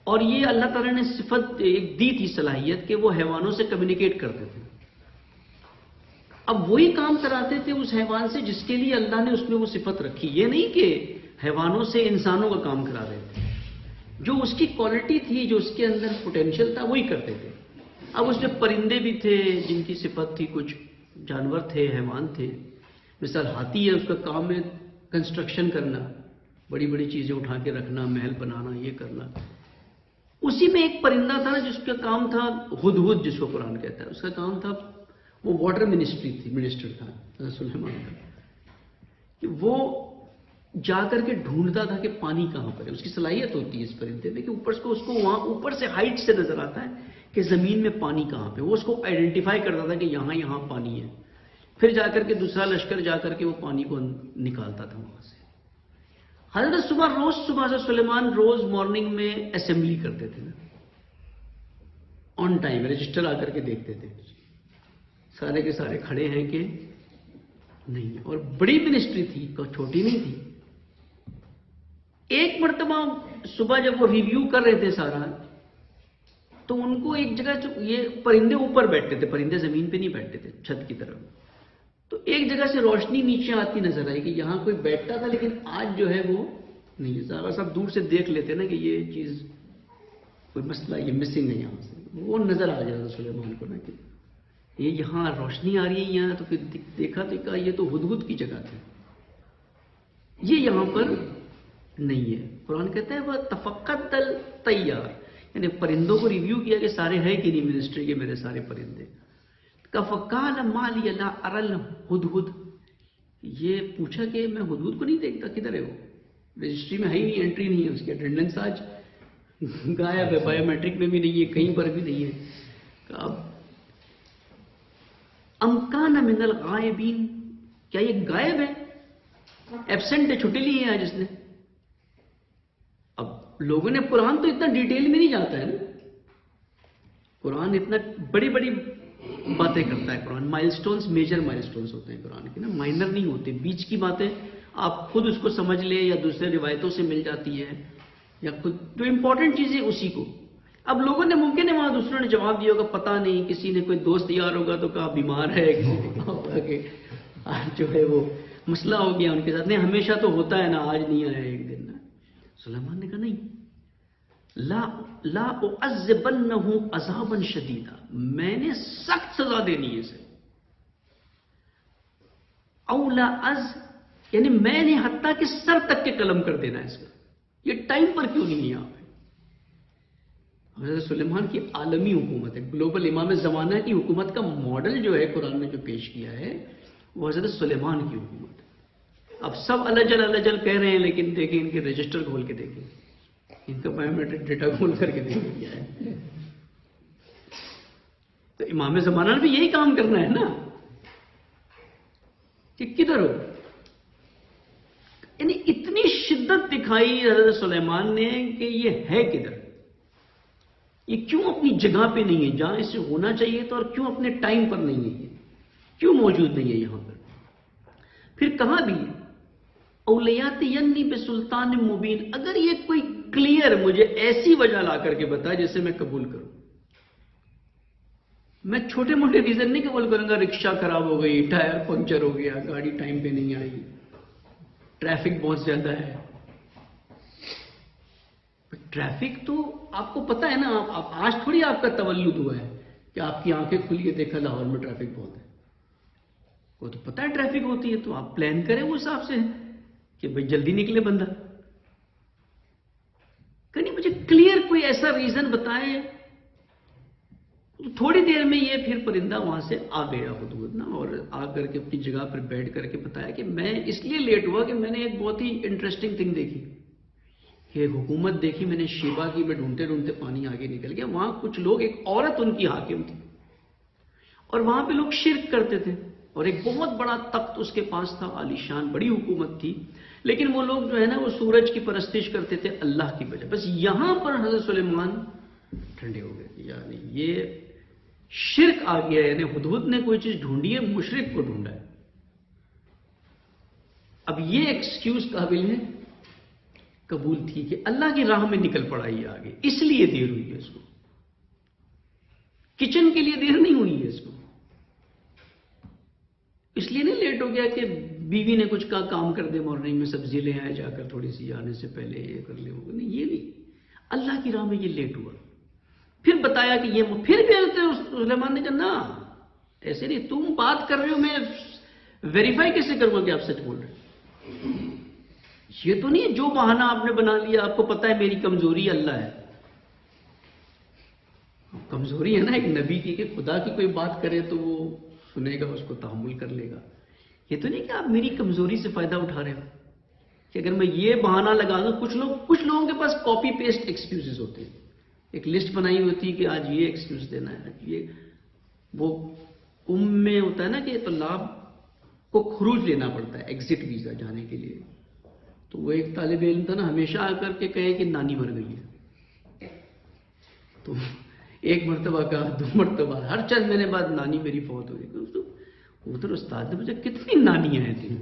اور یہ اللہ تعالیٰ نے صفت ایک دی تھی، صلاحیت، کہ وہ حیوانوں سے کمیونیکیٹ کرتے تھے. اب وہی کام کراتے تھے اس حیوان سے جس کے لیے اللہ نے اس میں وہ صفت رکھی. یہ نہیں کہ حیوانوں سے انسانوں کا کام کرا رہے تھے. جو اس کی کوالٹی تھی، جو اس کے اندر پوٹینشیل تھا، وہی کرتے تھے. اب اس میں پرندے بھی تھے جن کی صفت تھی، کچھ جانور تھے، حیوان تھے. مثال ہاتھی ہے، اس کا کام ہے کنسٹرکشن کرنا، بڑی بڑی چیزیں اٹھا کے رکھنا، محل بنانا، یہ کرنا. اسی میں ایک پرندہ تھا جس کا کام تھا ہدہد، جس کو قرآن کہتا ہے. اس کا کام تھا، وہ واٹر منسٹری تھی، منسٹر تھا سلیمان کا، کہ وہ جا کر کے ڈھونڈتا تھا کہ پانی کہاں پر ہے. اس کی صلاحیت ہوتی ہے اس پرندے میں کہ اوپر سے اس کو وہاں اوپر سے ہائٹ سے نظر آتا ہے کہ زمین میں پانی کہاں پہ. وہ اس کو آئیڈینٹیفائی کرتا تھا کہ یہاں پانی ہے. پھر جا کر کے دوسرا لشکر جا کر کے وہ پانی کو نکالتا تھا وہاں سے. حضرت روز صبح سے سلیمان روز مارننگ میں اسمبلی کرتے تھے نا، آن ٹائم رجسٹر آ کر کے دیکھتے تھے سارے کے سارے کھڑے ہیں کہ نہیں. اور بڑی منسٹری تھی، چھوٹی نہیں تھی. ایک مرتبہ صبح جب وہ ریویو کر رہے تھے سارا، تو ان کو ایک جگہ، یہ پرندے اوپر بیٹھتے تھے، پرندے زمین پہ نہیں بیٹھتے تھے، چھت کی طرف. تو ایک جگہ سے روشنی نیچے آتی نظر آئی کہ یہاں کوئی بیٹھتا تھا، لیکن آج جو ہے وہ نہیں. ذرا سب دور سے دیکھ لیتے نا کہ یہ چیز کوئی مسئلہ، یہ مسنگ ہے یہاں سے. وہ نظر آ جاتا سلیمان کو نا کہ یہ یہاں روشنی آ رہی ہے یہاں. تو پھر دیکھا تو کہا یہ تو ہدہد کی جگہ تھی، یہ یہاں پر نہیں ہے. قرآن کہتا ہے وہ تفقد الطیار، یعنی پرندوں کو ریویو کیا کہ سارے ہیں کہ نہیں منسٹری کے میرے سارے پرندے. فقال ما لی لا اری الہدہد، یہ پوچھا کہ میں ہدہد کو نہیں دیکھتا، کدھر ہے وہ؟ رجسٹری میں ہے ہی نہیں، انٹری نہیں ہے اس کی، اٹینڈنس آج غائب ہے، بایو میٹرک میں بھی نہیں ہے، کہیں پر بھی نہیں ہے. ام کان من الغائبین، کیا یہ غائب ہے، ایبسنٹ ہے، چھٹی لی ہے آج اس نے. اب لوگوں نے، قرآن تو اتنا ڈیٹیل میں نہیں جاتا ہے نا، قرآن اتنا بڑی بڑی باتیں کرتا ہے. قرآن مائل سٹونز، میجر مائل سٹونز ہوتے ہیں قرآن کے نا، مائنر نہیں ہوتے. بیچ کی باتیں آپ خود اس کو سمجھ لیں یا دوسرے روایتوں سے مل جاتی ہے، یا خود جو امپورٹنٹ چیزیں اسی کو. اب لوگوں نے، ممکن ہے وہاں دوسروں نے جواب دیا ہوگا پتہ نہیں، کسی نے کوئی دوست یار ہوگا تو کہا بیمار ہے، کسی نے کہا ہوگا کہ آج جو ہے وہ مسئلہ ہو گیا ان کے ساتھ. نہیں، ہمیشہ تو ہوتا ہے نا، آج نہیں آیا ایک دن. سلیمان نے کہا نہیں، لا اعذبنہ عذابا شدیدا، میں نے سخت سزا دینی ہے اسے. او لا یعنی میں نے حتیٰ کہ سر تک کے قلم کر دینا ہے اس کا. یہ ٹائم پر کیوں نہیں ہے یہاں پہ؟ حضرت سلیمان کی عالمی حکومت ہے، گلوبل امام زمانہ کی حکومت کا ماڈل جو ہے قرآن نے جو پیش کیا ہے وہ حضرت سلیمان کی حکومت ہے. اب سب الجل کہہ رہے ہیں، لیکن دیکھیں ان کے رجسٹر کھول کے دیکھیں، ان کا بایومیٹرک ڈیٹا کھول کر کے دیکھیں کیا ہے. تو امام زمانہ نے بھی یہی کام کرنا ہے نا کہ کدھر ہو. یعنی اتنی شدت دکھائی حضرت سلیمان نے کہ یہ ہے کدھر، یہ کیوں اپنی جگہ پہ نہیں ہے جہاں اسے ہونا چاہیے تھا، اور کیوں اپنے ٹائم پر نہیں ہے، کیوں موجود نہیں ہے یہاں پر. پھر کہا بھی اولیات ینی بسلطان مبین، اگر یہ کوئی کلیئر مجھے ایسی وجہ لا کر کے بتائے جسے میں قبول کروں. میں چھوٹے موٹے ریزن نہیں قبول کروں گا، رکشہ خراب ہو گئی، ٹائر پنکچر ہو گیا، گاڑی ٹائم پہ نہیں آئی، ٹریفک بہت زیادہ ہے. ٹریفک تو آپ کو پتا ہے نا، آج تھوڑی آپ کا تولد ہوا ہے کہ آپ کی آنکھیں کھلی ہے دیکھا لاہور میں ٹریفک بہت ہے. کو تو پتا ہے ٹریفک ہوتی ہے، تو آپ پلان کریں وہ حساب سے کہ بھئی جلدی نکلے بندہ. کہ مجھے کلیئر کوئی ایسا ریزن بتائیں. تھوڑی دیر میں یہ پھر پرندہ وہاں سے آ گیا ہدہد نا، اور آ کر کے اپنی جگہ پر بیٹھ کر کے بتایا کہ میں اس لیے لیٹ ہوا کہ میں نے ایک بہت ہی انٹرسٹنگ تھنگ دیکھی، یہ حکومت دیکھی میں نے شیبا کی. میں ڈھونڈتے ڈھونڈتے پانی آگے نکل گیا. وہاں کچھ لوگ، ایک عورت ان کی حاکم تھی، اور وہاں پہ لوگ شرک کرتے تھے، اور ایک بہت بڑا تخت اس کے پاس تھا، عالی شان بڑی حکومت تھی. لیکن وہ لوگ جو ہے نا وہ سورج کی پرستش کرتے تھے اللہ کی بجائے. بس یہاں پر حضرت سلیمان ٹھنڈے ہو گئے، یعنی یہ شرک آ گیا. یعنی ہدہد نے کوئی چیز ڈھونڈی ہے، مشرک کو ڈھونڈا ہے. اب یہ ایکسکیوز قابل ہے، قبول تھی کہ اللہ کی راہ میں نکل پڑا یہ آگے، اس لیے دیر ہوئی ہے اس کو. کچن کے لیے دیر نہیں ہوئی ہے اس کو، اس لیے نہیں لیٹ ہو گیا کہ بیوی نے کچھ کا کام کر دے، مارننگ میں سبزی لے آئے جا کر تھوڑی سی آنے سے پہلے یہ کر لے. نہیں، یہ نہیں، اللہ کی راہ میں یہ لیٹ ہوا. پھر بتایا کہ یہ پھر بھی سلیمان نے کہا نا ایسے نہیں، تم بات کر رہے ہو، میں ویریفائی کیسے کروں گا کہ آپ سچ بول رہے ہیں. یہ تو نہیں ہے جو بہانہ آپ نے بنا لیا، آپ کو پتا ہے میری کمزوری اللہ ہے. کمزوری ہے نا ایک نبی کی کہ خدا کی کوئی بات کرے تو وہ سنے گا، اس کو تحمل کر لے گا. یہ تو نہیں کہ آپ میری کمزوری سے فائدہ اٹھا رہے ہو کہ اگر میں یہ بہانہ لگا دوں. کچھ لوگوں کے پاس کاپی پیسٹ ایکسکیوزز ہوتے ہیں، ایک لسٹ بنائی ہوتی ہے کہ آج یہ ایکسکیوز دینا ہے. یہ وہ میں ہوتا ہے نا کہ طلاب کو خروج لینا پڑتا ہے ایگزٹ ویزا جانے کے لیے. تو وہ ایک طالب علم تھا نا، ہمیشہ آ کر کے کہے کہ نانی مر گئی ہے. تو ایک مرتبہ کہا، دو مرتبہ، ہر چند مہینے بعد نانی میری فوت ہو گئی. ادھر استاد نے مجھے کتنی نانیاں ہیں تھیں.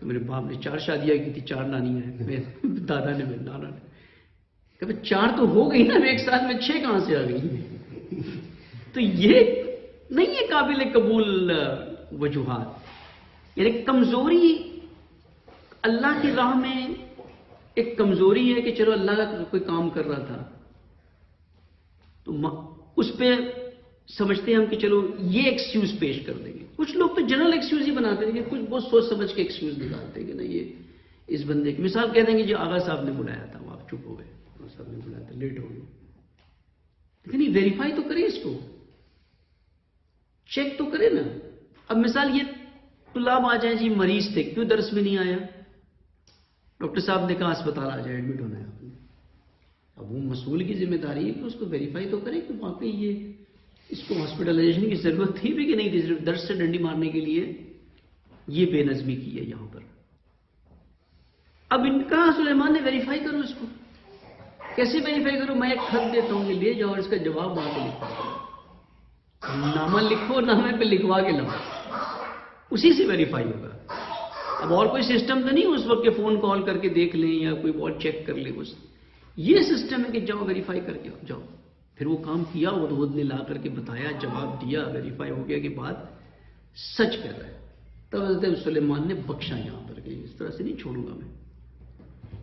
میرے باپ نے 4 شادیاں کی تھی، 4 نانیاں ہیں. میرے دادا نے، میرے نانا نے. کہ 4 تو ہو گئی نا، ایک ساتھ میں 6 کہاں سے آ گئی. تو یہ نہیں ہے قابل قبول وجوہات. یعنی کمزوری اللہ کی راہ میں ایک کمزوری ہے کہ چلو اللہ کا کوئی کام کر رہا تھا تو اس پہ سمجھتے ہیں ہم کہ چلو یہ ایکسکیوز پیش کر دیں گے. کچھ لوگ تو جنرل ایکسکیوز ہی بناتے ہیں، کچھ بہت سوچ سمجھ کے ایکسکیوز نکالتے ہیں کہ نا یہ اس بندے کی مثال کہہ دیں گے جو آغا صاحب نے بلایا تھا، وہ آپ چپ ہو گئے، آغا صاحب نے بلایا تھا، لیٹ ہو گئے. لیکن یہ ویریفائی تو کریں، اس کو چیک تو کریں نا. اب مثال یہ طلاب آ جائیں، جی مریض تھے، کیوں درس میں نہیں آیا؟ ڈاکٹر صاحب نے کہا اسپتال آ جائے، ایڈمٹ ہونا ہے آپ نے. اب وہ مسئول کی ذمہ داری ہے کہ اس کو ویریفائی تو کریں کہ واقعی یہ اس کو ہاسپٹلائزیشن کی ضرورت تھی بھی کہ نہیں تھی، صرف درس سے ڈنڈی مارنے کے لیے یہ بے نظمی کی ہے یہاں پر. اب ان کا سلیمان نے ویریفائی کرو اس کو. کیسے ویریفائی کرو؟ میں ایک خط دیتا ہوں کہ لے جاؤ اور اس کا جواب وہاں پہ لکھو، نامہ لکھو، نامے پہ لکھوا کے لاؤ، اسی سے ویریفائی ہوگا. اب اور کوئی سسٹم تو نہیں اس وقت کے فون کال کر کے دیکھ لیں یا کوئی اور چیک کر لیں. بس یہ سسٹم ہے کہ جاؤ ویریفائی کر کے جاؤ. پھر وہ کام کیا، ہدہد نے لا کر کے بتایا، جواب دیا، ویریفائی ہو گیا کہ بات سچ کر رہا ہے. تب حضرت سلیمان نے بخشا یہاں پر کہ اس طرح سے نہیں چھوڑوں گا میں.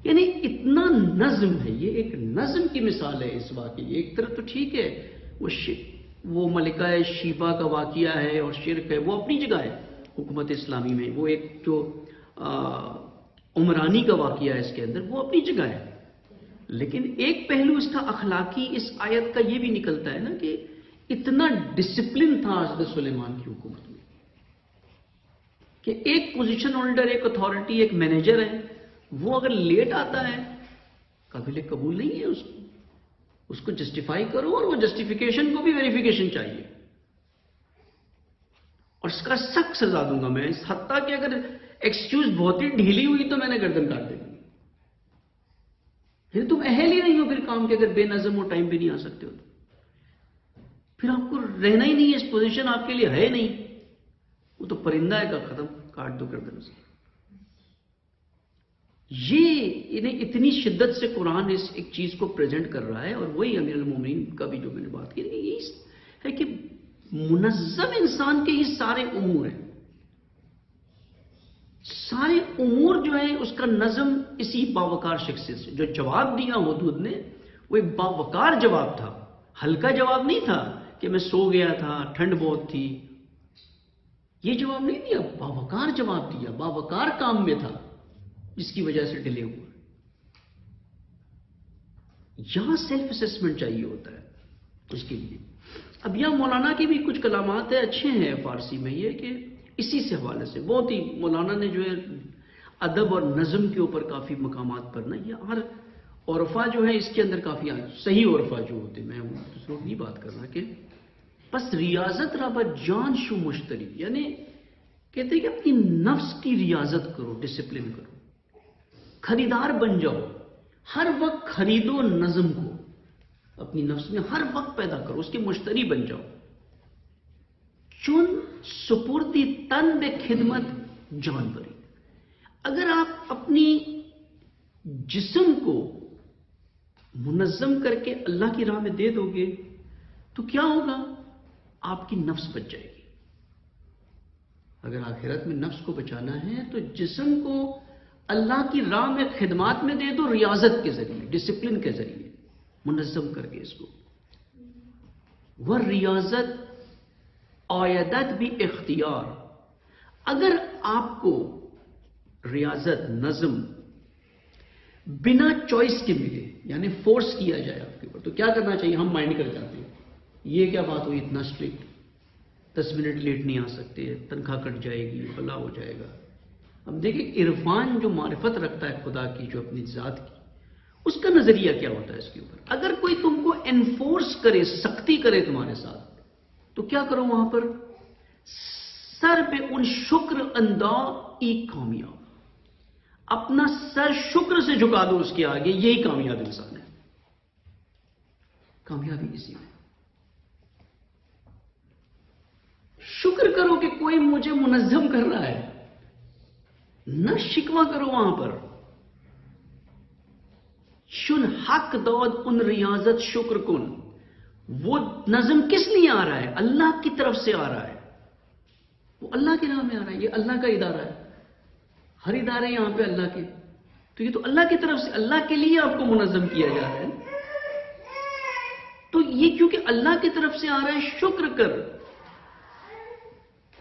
یعنی اتنا نظم ہے، یہ ایک نظم کی مثال ہے اس واقعے. ایک طرف تو ٹھیک ہے وہ ملکہ شیبا کا واقعہ ہے اور شرک ہے، وہ اپنی جگہ ہے حکومت اسلامی میں. وہ ایک جو عمرانی کا واقعہ ہے اس کے اندر، وہ اپنی جگہ ہے. لیکن ایک پہلو اس کا اخلاقی اس آیت کا یہ بھی نکلتا ہے نا کہ اتنا ڈسپلن تھا حضرت سلیمان کی حکومت میں کہ ایک پوزیشن ہولڈر، ایک اتھارٹی، ایک مینیجر ہے، وہ اگر لیٹ آتا ہے قابل قبول نہیں ہے، اس کو جسٹیفائی کرو، اور وہ جسٹیفیکیشن کو بھی ویریفیکیشن چاہیے، اور اس کا سخت سزا دوں گا میں، اس حتیٰ کہ اگر ایکسکیوز بہت ہی ڈھیلی ہوئی تو میں نے گردن کاٹ دینی، پھر تم اہل ہی نہیں ہو پھر کام کے، اگر بے نظم ہو ٹائم پہ نہیں آ سکتے ہو تو پھر آپ کو رہنا ہی نہیں ہے، اس پوزیشن آپ کے لیے ہے نہیں، وہ تو پرندہ ہے کا ختم، کاٹ دو گردن سے۔ یہ انہیں اتنی شدت سے قرآن اس ایک چیز کو پریزنٹ کر رہا ہے، اور وہی امیر المومنین کا بھی جو میں نے بات کی یہ ہے کہ منظم انسان کے یہ سارے امور ہیں، سارے امور جو ہیں اس کا نظم اسی باوقار شخصیت سے، جو جواب دیا حدود نے وہ ایک باوقار جواب تھا، ہلکا جواب نہیں تھا کہ میں سو گیا تھا، ٹھنڈ بہت تھی، یہ جواب نہیں دیا، باوقار جواب دیا، باوقار کام میں تھا جس کی وجہ سے ڈیلے ہوا۔ یہاں سیلف اسسمنٹ چاہیے ہوتا ہے اس کے لیے۔ اب یہاں مولانا کی بھی کچھ کلامات ہیں، اچھے ہیں فارسی میں، یہ کہ اسی سے حوالے سے بہت ہی مولانا نے جو ہے ادب اور نظم کے اوپر کافی مقامات پر نا، یہ ہر عرفہ جو ہے اس کے اندر کافی صحیح عرفہ جو ہوتے، میں دوسروں کی بات کر رہا کہ بس ریاضت رابط جان شو مشتری، یعنی کہتے ہیں کہ اپنی نفس کی ریاضت کرو، ڈسپلن کرو، خریدار بن جاؤ، ہر وقت خریدو نظم کو اپنی نفس میں، ہر وقت پیدا کرو، اس کے مشتری بن جاؤ۔ چن سپردی تن بے خدمت جان بری، اگر آپ اپنی جسم کو منظم کر کے اللہ کی راہ میں دے دو گے تو کیا ہوگا؟ آپ کی نفس بچ جائے گی۔ اگر آخرت میں نفس کو بچانا ہے تو جسم کو اللہ کی راہ میں خدمات میں دے دو، ریاضت کے ذریعے، ڈسپلن کے ذریعے منظم کر کے اس کو۔ وہ ریاضت عیادت بھی اختیار، اگر آپ کو ریاضت نظم بنا چوائس کے ملے، یعنی فورس کیا جائے آپ کے اوپر، تو کیا کرنا چاہیے؟ ہم مائنڈ کر جاتے ہیں، یہ کیا بات ہوئی اتنا اسٹرکٹ، 10 منٹ لیٹ نہیں آ سکتے، تنخواہ کٹ جائے گی، بلا ہو جائے گا۔ اب دیکھیں عرفان جو معرفت رکھتا ہے خدا کی، جو اپنی ذات کی، اس کا نظریہ کیا ہوتا ہے اس کے اوپر؟ اگر کوئی تم کو انفورس کرے، سختی کرے تمہارے ساتھ، تو کیا کرو وہاں پر؟ سر پہ ان شکر انداز ایک کامیاب، اپنا سر شکر سے جھکا دو اس کے آگے، یہی کامیاب انسان ہے، کامیابی اسی میں۔ شکر کرو کہ کوئی مجھے منظم کر رہا ہے، نہ شکوہ کرو وہاں پر۔ شن حق دود ان ریاضت شکر کن، وہ نظم کس لیے آ رہا ہے؟ اللہ کی طرف سے آ رہا ہے، وہ اللہ کے نام میں آ رہا ہے، یہ اللہ کا ادارہ ہے، ہر ادارے یہاں پہ اللہ کے، تو یہ تو اللہ کی طرف سے، اللہ کے لیے آپ کو منظم کیا جا رہا ہے، تو یہ کیونکہ اللہ کی طرف سے آ رہا ہے، شکر کر۔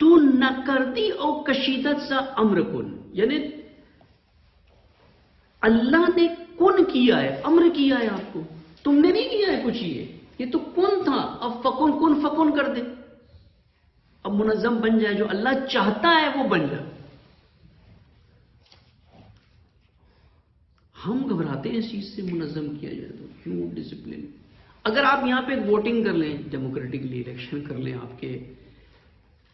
تو نہ کردی او کشیدت سا امر کن، یعنی اللہ نے کن کیا ہے، امر کیا ہے آپ کو، تم نے نہیں کیا ہے کچھ، یہ تو کن تھا، اب فکن کن فکن کر دے، اب منظم بن جائے، جو اللہ چاہتا ہے وہ بن جائے۔ ہم گھبراتے ہیں اس چیز سے، منظم کیا جائے تو کیوں ڈسپلن؟ اگر آپ یہاں پہ ووٹنگ کر لیں، ڈیموکریٹکلی الیکشن کر لیں، آپ کے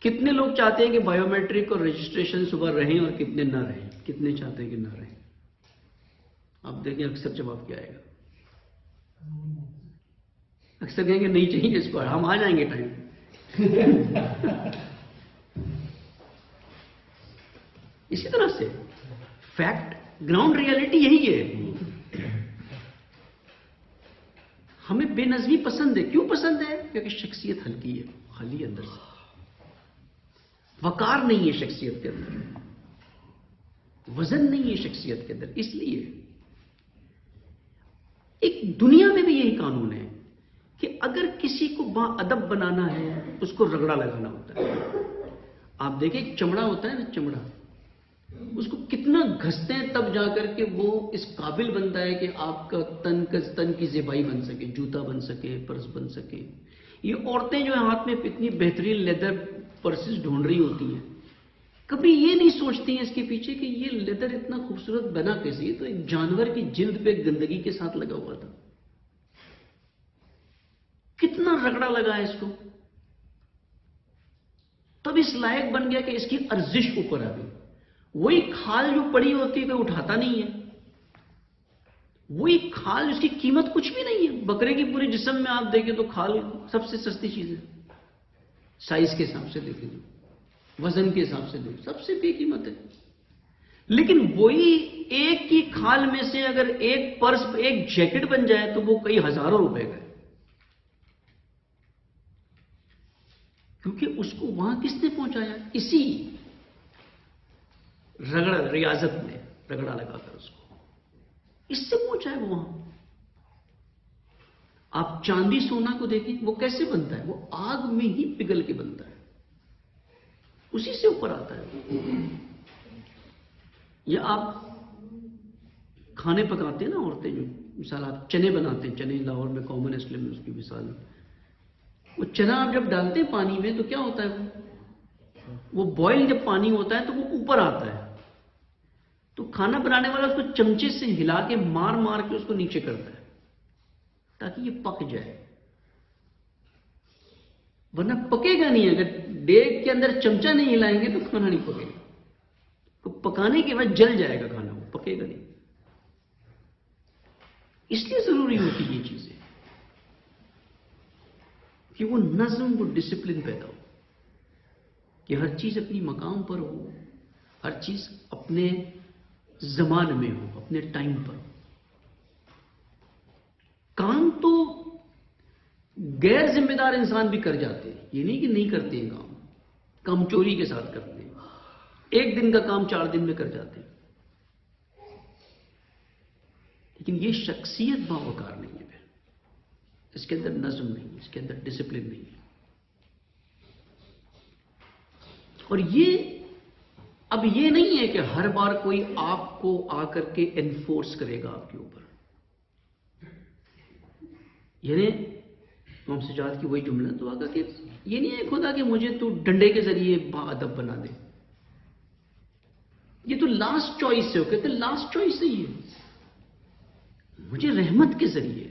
کتنے لوگ چاہتے ہیں کہ بائیو میٹرک اور رجسٹریشن صبح رہیں، اور کتنے نہ رہیں؟ کتنے چاہتے ہیں کہ نہ رہیں؟ آپ دیکھیں اکثر جواب کیا آئے گا، اکثر کہیں گے نہیں چاہیے اس کو، ہم آ جائیں گے ٹائم۔ اسی طرح سے فیکٹ، گراؤنڈ ریالٹی یہی ہے۔ ہمیں بے نظمی پسند ہے، کیوں پسند ہے؟ کیونکہ شخصیت ہلکی ہے، خالی اندر سے، وقار نہیں ہے شخصیت کے اندر، وزن نہیں ہے شخصیت کے اندر۔ اس لیے ایک دنیا میں بھی یہی قانون ہے کہ اگر کسی کو با ادب بنانا ہے اس کو رگڑا لگانا ہوتا ہے۔ آپ دیکھیں ایک چمڑا ہوتا ہے نا، چمڑا، اس کو کتنا گھستے ہیں تب جا کر کے وہ اس قابل بنتا ہے کہ آپ کا تن کی زیبائی بن سکے، جوتا بن سکے، پرس بن سکے. یہ عورتیں جو ہاتھ میں اتنی بہترین لیدر پرسز ڈھونڈ رہی ہوتی ہیں، کبھی یہ نہیں سوچتی ہیں اس کے پیچھے کہ یہ لیدر اتنا خوبصورت بنا کیسے؟ یہ تو ایک جانور کی جلد پہ گندگی کے ساتھ لگا ہوا تھا. کتنا رگڑا لگا ہے اس کو، تب اس لائق بن گیا کہ اس کی ارزش اوپر آ گئی. وہی کھال جو پڑی ہوتی ہے کوئی اٹھاتا نہیں ہے، وہی کھال اس کی قیمت کچھ بھی نہیں ہے. بکرے کی پورے جسم میں آپ دیکھیں تو کھال سب سے سستی چیز ہے، سائز کے حساب سے دیکھیں تو، وزن کے حساب سے دیکھیں سب سے بے قیمت ہے. لیکن وہی ایک کی کھال میں سے اگر ایک پرس ایک جیکٹ بن جائے تو وہ کئی ہزاروں روپے کا ہے. کیونکہ اس کو وہاں کس نے پہنچایا؟ اسی ریاضت نے رگڑا لگا کر اس کو اس سے پہنچایا وہ وہاں. آپ چاندی سونا کو دیکھیں وہ کیسے بنتا ہے، وہ آگ میں ہی پگھل کے بنتا ہے، اسی سے اوپر آتا ہے. یا آپ کھانے پکاتے ہیں نا عورتیں، جو مثال آپ چنے بناتے ہیں، چنے لاہور میں کامن ہے اس لیے میں اس کی مثال، وہ چنا آپ جب ڈالتے ہیں پانی میں تو کیا ہوتا ہے، وہ بوائل جب پانی ہوتا ہے تو وہ اوپر آتا ہے. تو کھانا بنانے والا اس کو چمچے سے ہلا کے مار مار کے اس کو نیچے کرتا ہے تاکہ یہ پک جائے، ورنہ پکے گا نہیں. اگر دیگ کے اندر چمچہ نہیں ہلائیں گے تو کھانا نہیں پکے گا. تو پکانے کے بعد جل جائے گا کھانا، وہ پکے گا نہیں. اس لیے ضروری ہوتی یہ چیزیں کہ وہ نظم، وہ ڈسپلن پیدا ہو، کہ ہر چیز اپنی مقام پر ہو، ہر چیز اپنے زمان میں ہو، اپنے ٹائم پر. کام تو غیر ذمہ دار انسان بھی کر جاتے ہیں، یہ نہیں کہ نہیں کرتے ہیں کام چوری کے ساتھ کرتے ہیں، ایک دن کا کام 4 دن میں کر جاتے ہیں. لیکن یہ شخصیت باوقار نہیں ہے، پھر اس کے اندر نظم نہیں ہے، اس کے اندر ڈسپلن نہیں ہے. اور یہ اب یہ نہیں ہے کہ ہر بار کوئی آپ کو آ کر کے انفورس کرے گا آپ کے اوپر. یعنی امام سجاد کی وہی جملہ تو آگا کہ یہ نہیں ہے خدا کہ مجھے تو ڈنڈے کے ذریعے با ادب بنا دے. یہ تو لاسٹ چوائس ہے، وہ کہتے ہیں لاسٹ چوائس ہے، یہ مجھے رحمت کے ذریعے،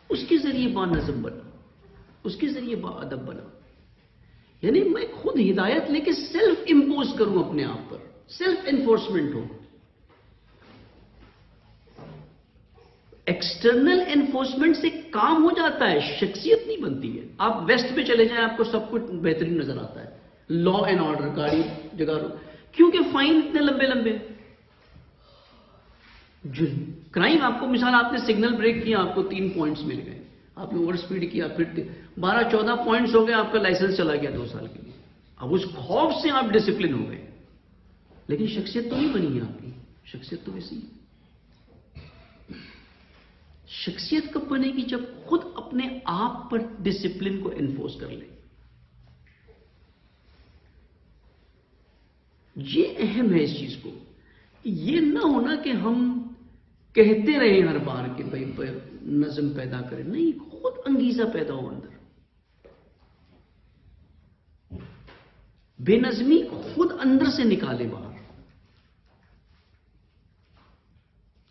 اس کے ذریعے با نظم بنا، اس کے ذریعے با ادب بنا. یعنی میں خود ہدایت لے کے سیلف امپوز کروں اپنے آپ پر، سیلف انفورسمنٹ ہو. ایکسٹرنل انفورسمنٹ سے کام ہو جاتا ہے، شخصیت نہیں بنتی ہے. آپ ویسٹ پہ چلے جائیں، آپ کو سب کچھ بہترین نظر آتا ہے، لا اینڈ آرڈر، گاڑی جگہ کیونکہ فائن اتنے لمبے لمبے. کرائم آپ کو مثال آپ نے سگنل بریک کیا، آپ کو 3 پوائنٹس مل گئے، آپ نے اوور سپیڈ کیا، پھر 12-14 پوائنٹس ہو گئے، آپ کا لائسنس چلا گیا 2 سال کے لیے. اب اس خوف سے آپ ڈسپلن ہو گئے، لیکن شخصیت تو نہیں بنی ہے آپ کی. شخصیت تو ویسی ہے. شخصیت کب بنے گی؟ جب خود اپنے آپ پر ڈسپلن کو انفورس کر لیں. یہ اہم ہے اس چیز کو، یہ نہ ہونا کہ ہم کہتے رہیں ہر بار کہ بھائی نظم پیدا کریں. نہیں، خود انگیزہ پیدا ہو اندر. بے نظمی خود اندر سے نکالے باہر.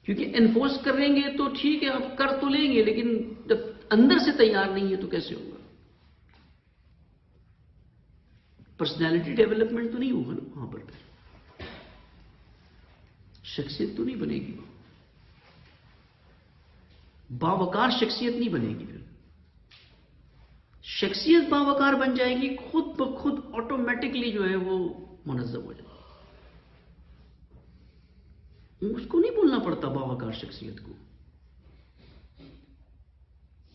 کیونکہ انفورس کریں گے تو ٹھیک ہے، آپ کر تو لیں گے، لیکن جب اندر سے تیار نہیں ہے تو کیسے ہوگا؟ پرسنالٹی ڈیولپمنٹ تو نہیں ہوگا نا وہاں پر. شخصیت تو نہیں بنے گی، باوقار شخصیت نہیں بنے گی. پھر شخصیت باوقار بن جائے گی، خود بخود آٹومیٹکلی جو ہے وہ منظم ہو جائے گی. اس کو نہیں بولنا پڑتا باوقار شخصیت کو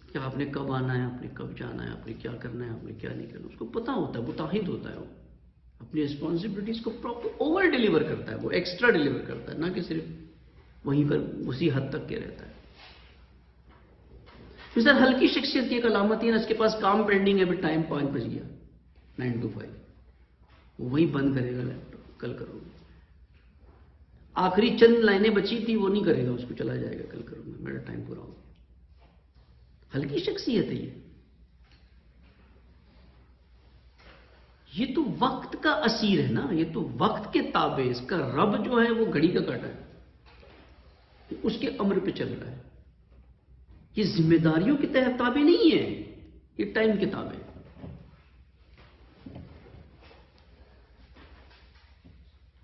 کہ آپ نے کب آنا ہے، آپ نے کب جانا ہے، آپ نے کیا کرنا ہے، آپ نے کیا نہیں کرنا. اس کو پتا ہوتا ہے، متعہد ہوتا ہے، وہ اپنی ریسپانسبلٹیز کو پراپر اوور ڈیلیور کرتا ہے، وہ ایکسٹرا ڈیلیور کرتا ہے، نہ کہ صرف وہیں پر اسی حد تک کے رہتا ہے. سر ہلکی شخصیت کی ایک علامت ہے نا، اس کے پاس کام پینڈنگ ہے، ابھی ٹائم 5 بج گیا، 9 to 5، وہ وہیں بند کرے گا لیپ ٹاپ، کل کروں گا. آخری چند لائنیں بچی تھی وہ نہیں کرے گا، اس کو چلا جائے گا کل کروں گا، میرا ٹائم پورا ہوگا. ہلکی شخصیت ہے یہ تو وقت کا اسیر ہے نا، یہ تو وقت کے تابع. اس کا رب جو ہے وہ گھڑی کا کاٹا ہے، اس کے امر پہ چل رہا ہے. یہ ذمہ داریوں کے تحت تابع نہیں ہے، یہ ٹائم کے تابع ہے.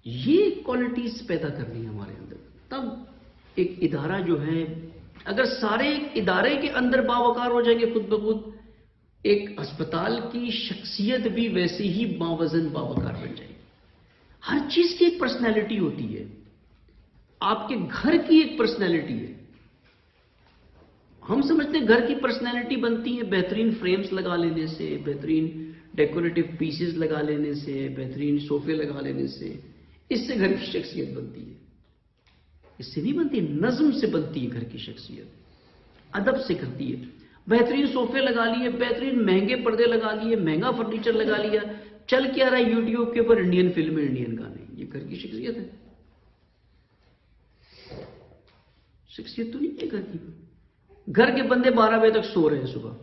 یہ کوالٹیز پیدا کرنی ہے ہمارے اندر. تب ایک ادارہ جو ہے، اگر سارے ادارے کے اندر باوقار ہو جائیں گے خود بخود، ایک ہسپتال کی شخصیت بھی ویسے ہی باوزن باوقار بن جائے گی. ہر چیز کی ایک پرسنالٹی ہوتی ہے. آپ کے گھر کی ایک پرسنالٹی ہے. ہم سمجھتے ہیں گھر کی پرسنالٹی بنتی ہے بہترین فریمز لگا لینے سے، بہترین ڈیکوریٹو پیسز لگا لینے سے، بہترین صوفے لگا لینے سے. اس سے گھر کی شخصیت بنتی ہے. اس سے نہیں بنتی، نظم سے بنتی ہے گھر کی شخصیت، ادب سے کرتی ہے. بہترین صوفے لگا لیے، بہترین مہنگے پردے لگا لیے، مہنگا فرنیچر لگا لیا، چل کیا رہا ہے یوٹیوب کے اوپر انڈین فلمیں، انڈین گانے. یہ گھر کی شخصیت ہے؟ شخصیت تو نہیں ہے گھر کی. گھر کے بندے 12 بجے تک سو رہے ہیں صبح،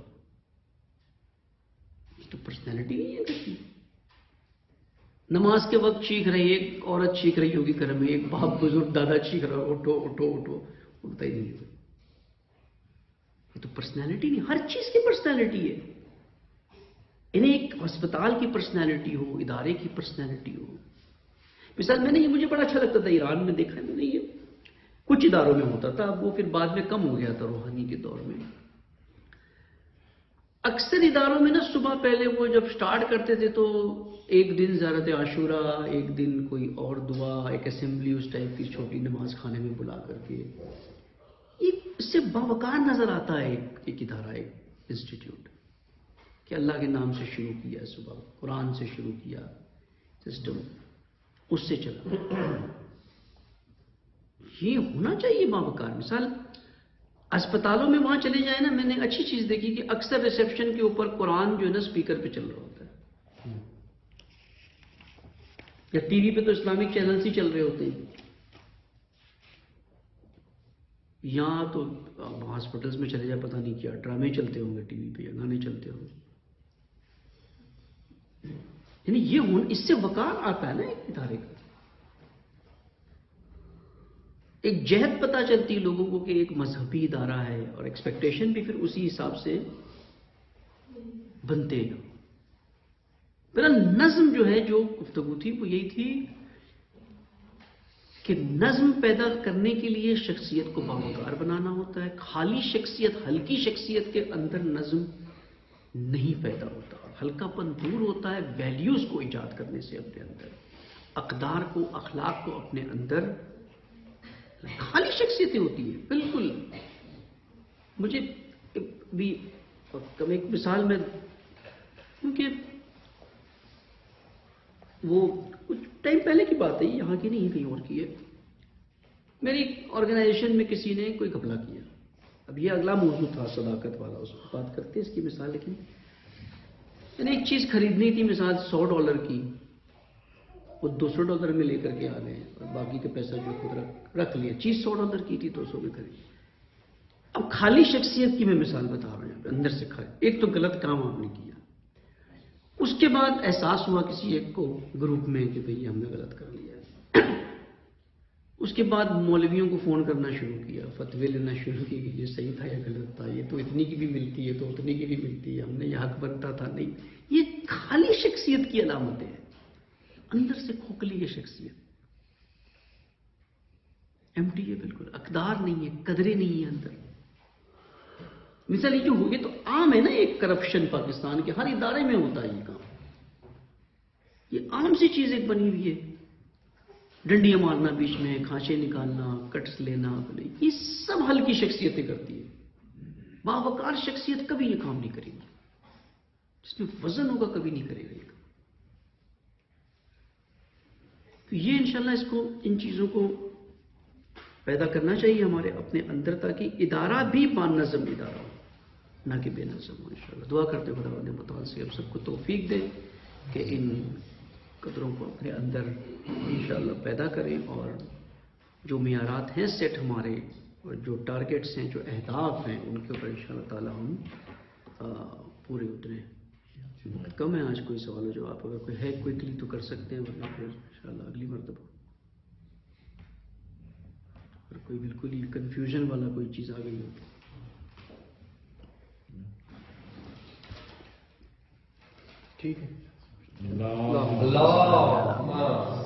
یہ تو پرسنالٹی نہیں ہے گھر کی. نماز کے وقت چیخ رہی ہے، ایک عورت چیخ رہی ہوگی گھر میں، ایک باپ بزرگ دادا چیخ رہا ہے، اٹھو اٹھو اٹھو، اٹھتا ہی نہیں. یہ تو پرسنالٹی نہیں. ہر چیز کی پرسنالٹی ہے. انہیں ایک ہسپتال کی پرسنالٹی ہو، ادارے کی پرسنالٹی ہو. مثال میں نے یہ مجھے بڑا اچھا لگتا تھا، ایران میں دیکھا میں نے، یہ کچھ اداروں میں ہوتا تھا، وہ پھر بعد میں کم ہو گیا تھا روحانی کے دور میں. اکثر اداروں میں نا صبح پہلے وہ جب سٹارٹ کرتے تھے تو ایک دن زیارت عاشورہ، ایک دن کوئی اور دعا، ایک اسمبلی اس ٹائپ کی چھوٹی نماز خانے میں بلا کر کے. یہ اس سے باوقار نظر آتا ہے ایک ادارہ، ایک انسٹیٹیوٹ، کہ اللہ کے نام سے شروع کیا، صبح قرآن سے شروع کیا، سسٹم اس سے چلا. یہ ہونا چاہیے باوقار. مثال اسپتالوں میں وہاں چلے جائیں نا، میں نے اچھی چیز دیکھی کہ اکثر ریسیپشن کے اوپر قرآن جو ہے نا اسپیکر پہ چل رہا ہوتا ہے، یا ٹی وی پہ تو اسلامک چینلز ہی چل رہے ہوتے ہیں. یہاں تو ہاسپٹلز میں چلے جائے پتہ نہیں کیا ڈرامے چلتے ہوں گے ٹی وی پہ، یا گانے چلتے ہوں گے. یعنی یہ اس سے وقار آتا ہے نا ایک ادارے کا. ایک جہت پتہ چلتی ہے لوگوں کو کہ ایک مذہبی ادارہ ہے، اور ایکسپیکٹیشن بھی پھر اسی حساب سے بنتے ہیں. میرا نظم جو ہے، جو گفتگو تھی وہ یہی تھی کہ نظم پیدا کرنے کے لیے شخصیت کو باوقار بنانا ہوتا ہے. خالی شخصیت، ہلکی شخصیت کے اندر نظم نہیں پیدا ہوتا. ہلکا پن دور ہوتا ہے ویلیوز کو ایجاد کرنے سے اپنے اندر، اقدار کو، اخلاق کو اپنے اندر. خالی شخصیتیں ہوتی ہیں بالکل. مجھے بھی ایک مثال میں، کیونکہ وہ کچھ ٹائم پہلے کی بات ہے، یہاں کی نہیں کہیں اور کی ہے. میری آرگنائزیشن میں کسی نے کوئی گھپلا کیا. اب یہ اگلا موضوع تھا صداقت والا، اس کو بات کرتے اس کی مثال. لیکن میں نے ایک چیز خریدنی تھی، مثال $100 کی، وہ $200 میں لے کر کے آ گئے، اور باقی کا پیسہ جو خود رکھ لیا. چیز $100 کی تھی، 200 میں خریدی. اب خالی شخصیت کی میں مثال بتا رہا ہوں، اندر سے ایک تو غلط کام آپ نے کیا، اس کے بعد احساس ہوا کسی ایک کو گروپ میں کہ بھئی ہم نے غلط کر لیا. اس کے بعد مولویوں کو فون کرنا شروع کیا، فتوے لینا شروع کی کہ یہ صحیح تھا یا غلط تھا، یہ تو اتنی کی بھی ملتی ہے، تو اتنی کی بھی ملتی ہے، ہم نے یہ حق بنتا تھا. نہیں، یہ خالی شخصیت کی علامتیں ہیں، اندر سے کھوکھلی ہے شخصیت، ایمٹی ہے بالکل، اقدار نہیں ہے، قدریں نہیں ہے اندر. مثال یہ جو ہوگی تو عام ہے نا، ایک کرپشن پاکستان کے ہر ادارے میں ہوتا ہے یہ کام. یہ عام سی چیز ایک بنی ہوئی ہے، ڈنڈیاں مارنا بیچ میں، کھانچے نکالنا، کٹس لینا، یہ سب ہلکی شخصیتیں کرتی ہے. باوقار شخصیت کبھی یہ کام نہیں کرے گی، جس میں وزن ہوگا کبھی نہیں کرے گا یہ کام. تو یہ انشاءاللہ ان چیزوں کو پیدا کرنا چاہیے ہمارے اپنے اندر، تاکہ ادارہ بھی بانظم ادارہ ہو، نہ کہ بے نظم ہو. انشاءاللہ دعا کرتے خدا نے متعال سے ہم سب کو توفیق دے کہ ان قدروں کو اپنے اندر انشاءاللہ پیدا کریں، اور جو معیارات ہیں سیٹ ہمارے، اور جو ٹارگیٹس ہیں، جو اہداف ہیں، ان کے اوپر انشاءاللہ تعالی ہم پورے اتریں۔ کم ہے آج کوئی سوال و جواب، اگر کوئی ہے کوئکلی تو کر سکتے ہیں، ورنہ پھر انشاءاللہ اگلی مرتبہ۔ اگر کوئی بالکل ہی کنفیوژن والا کوئی چیز آ گئی ہو تو۔ ٹھیک ہے، اللہ اللہ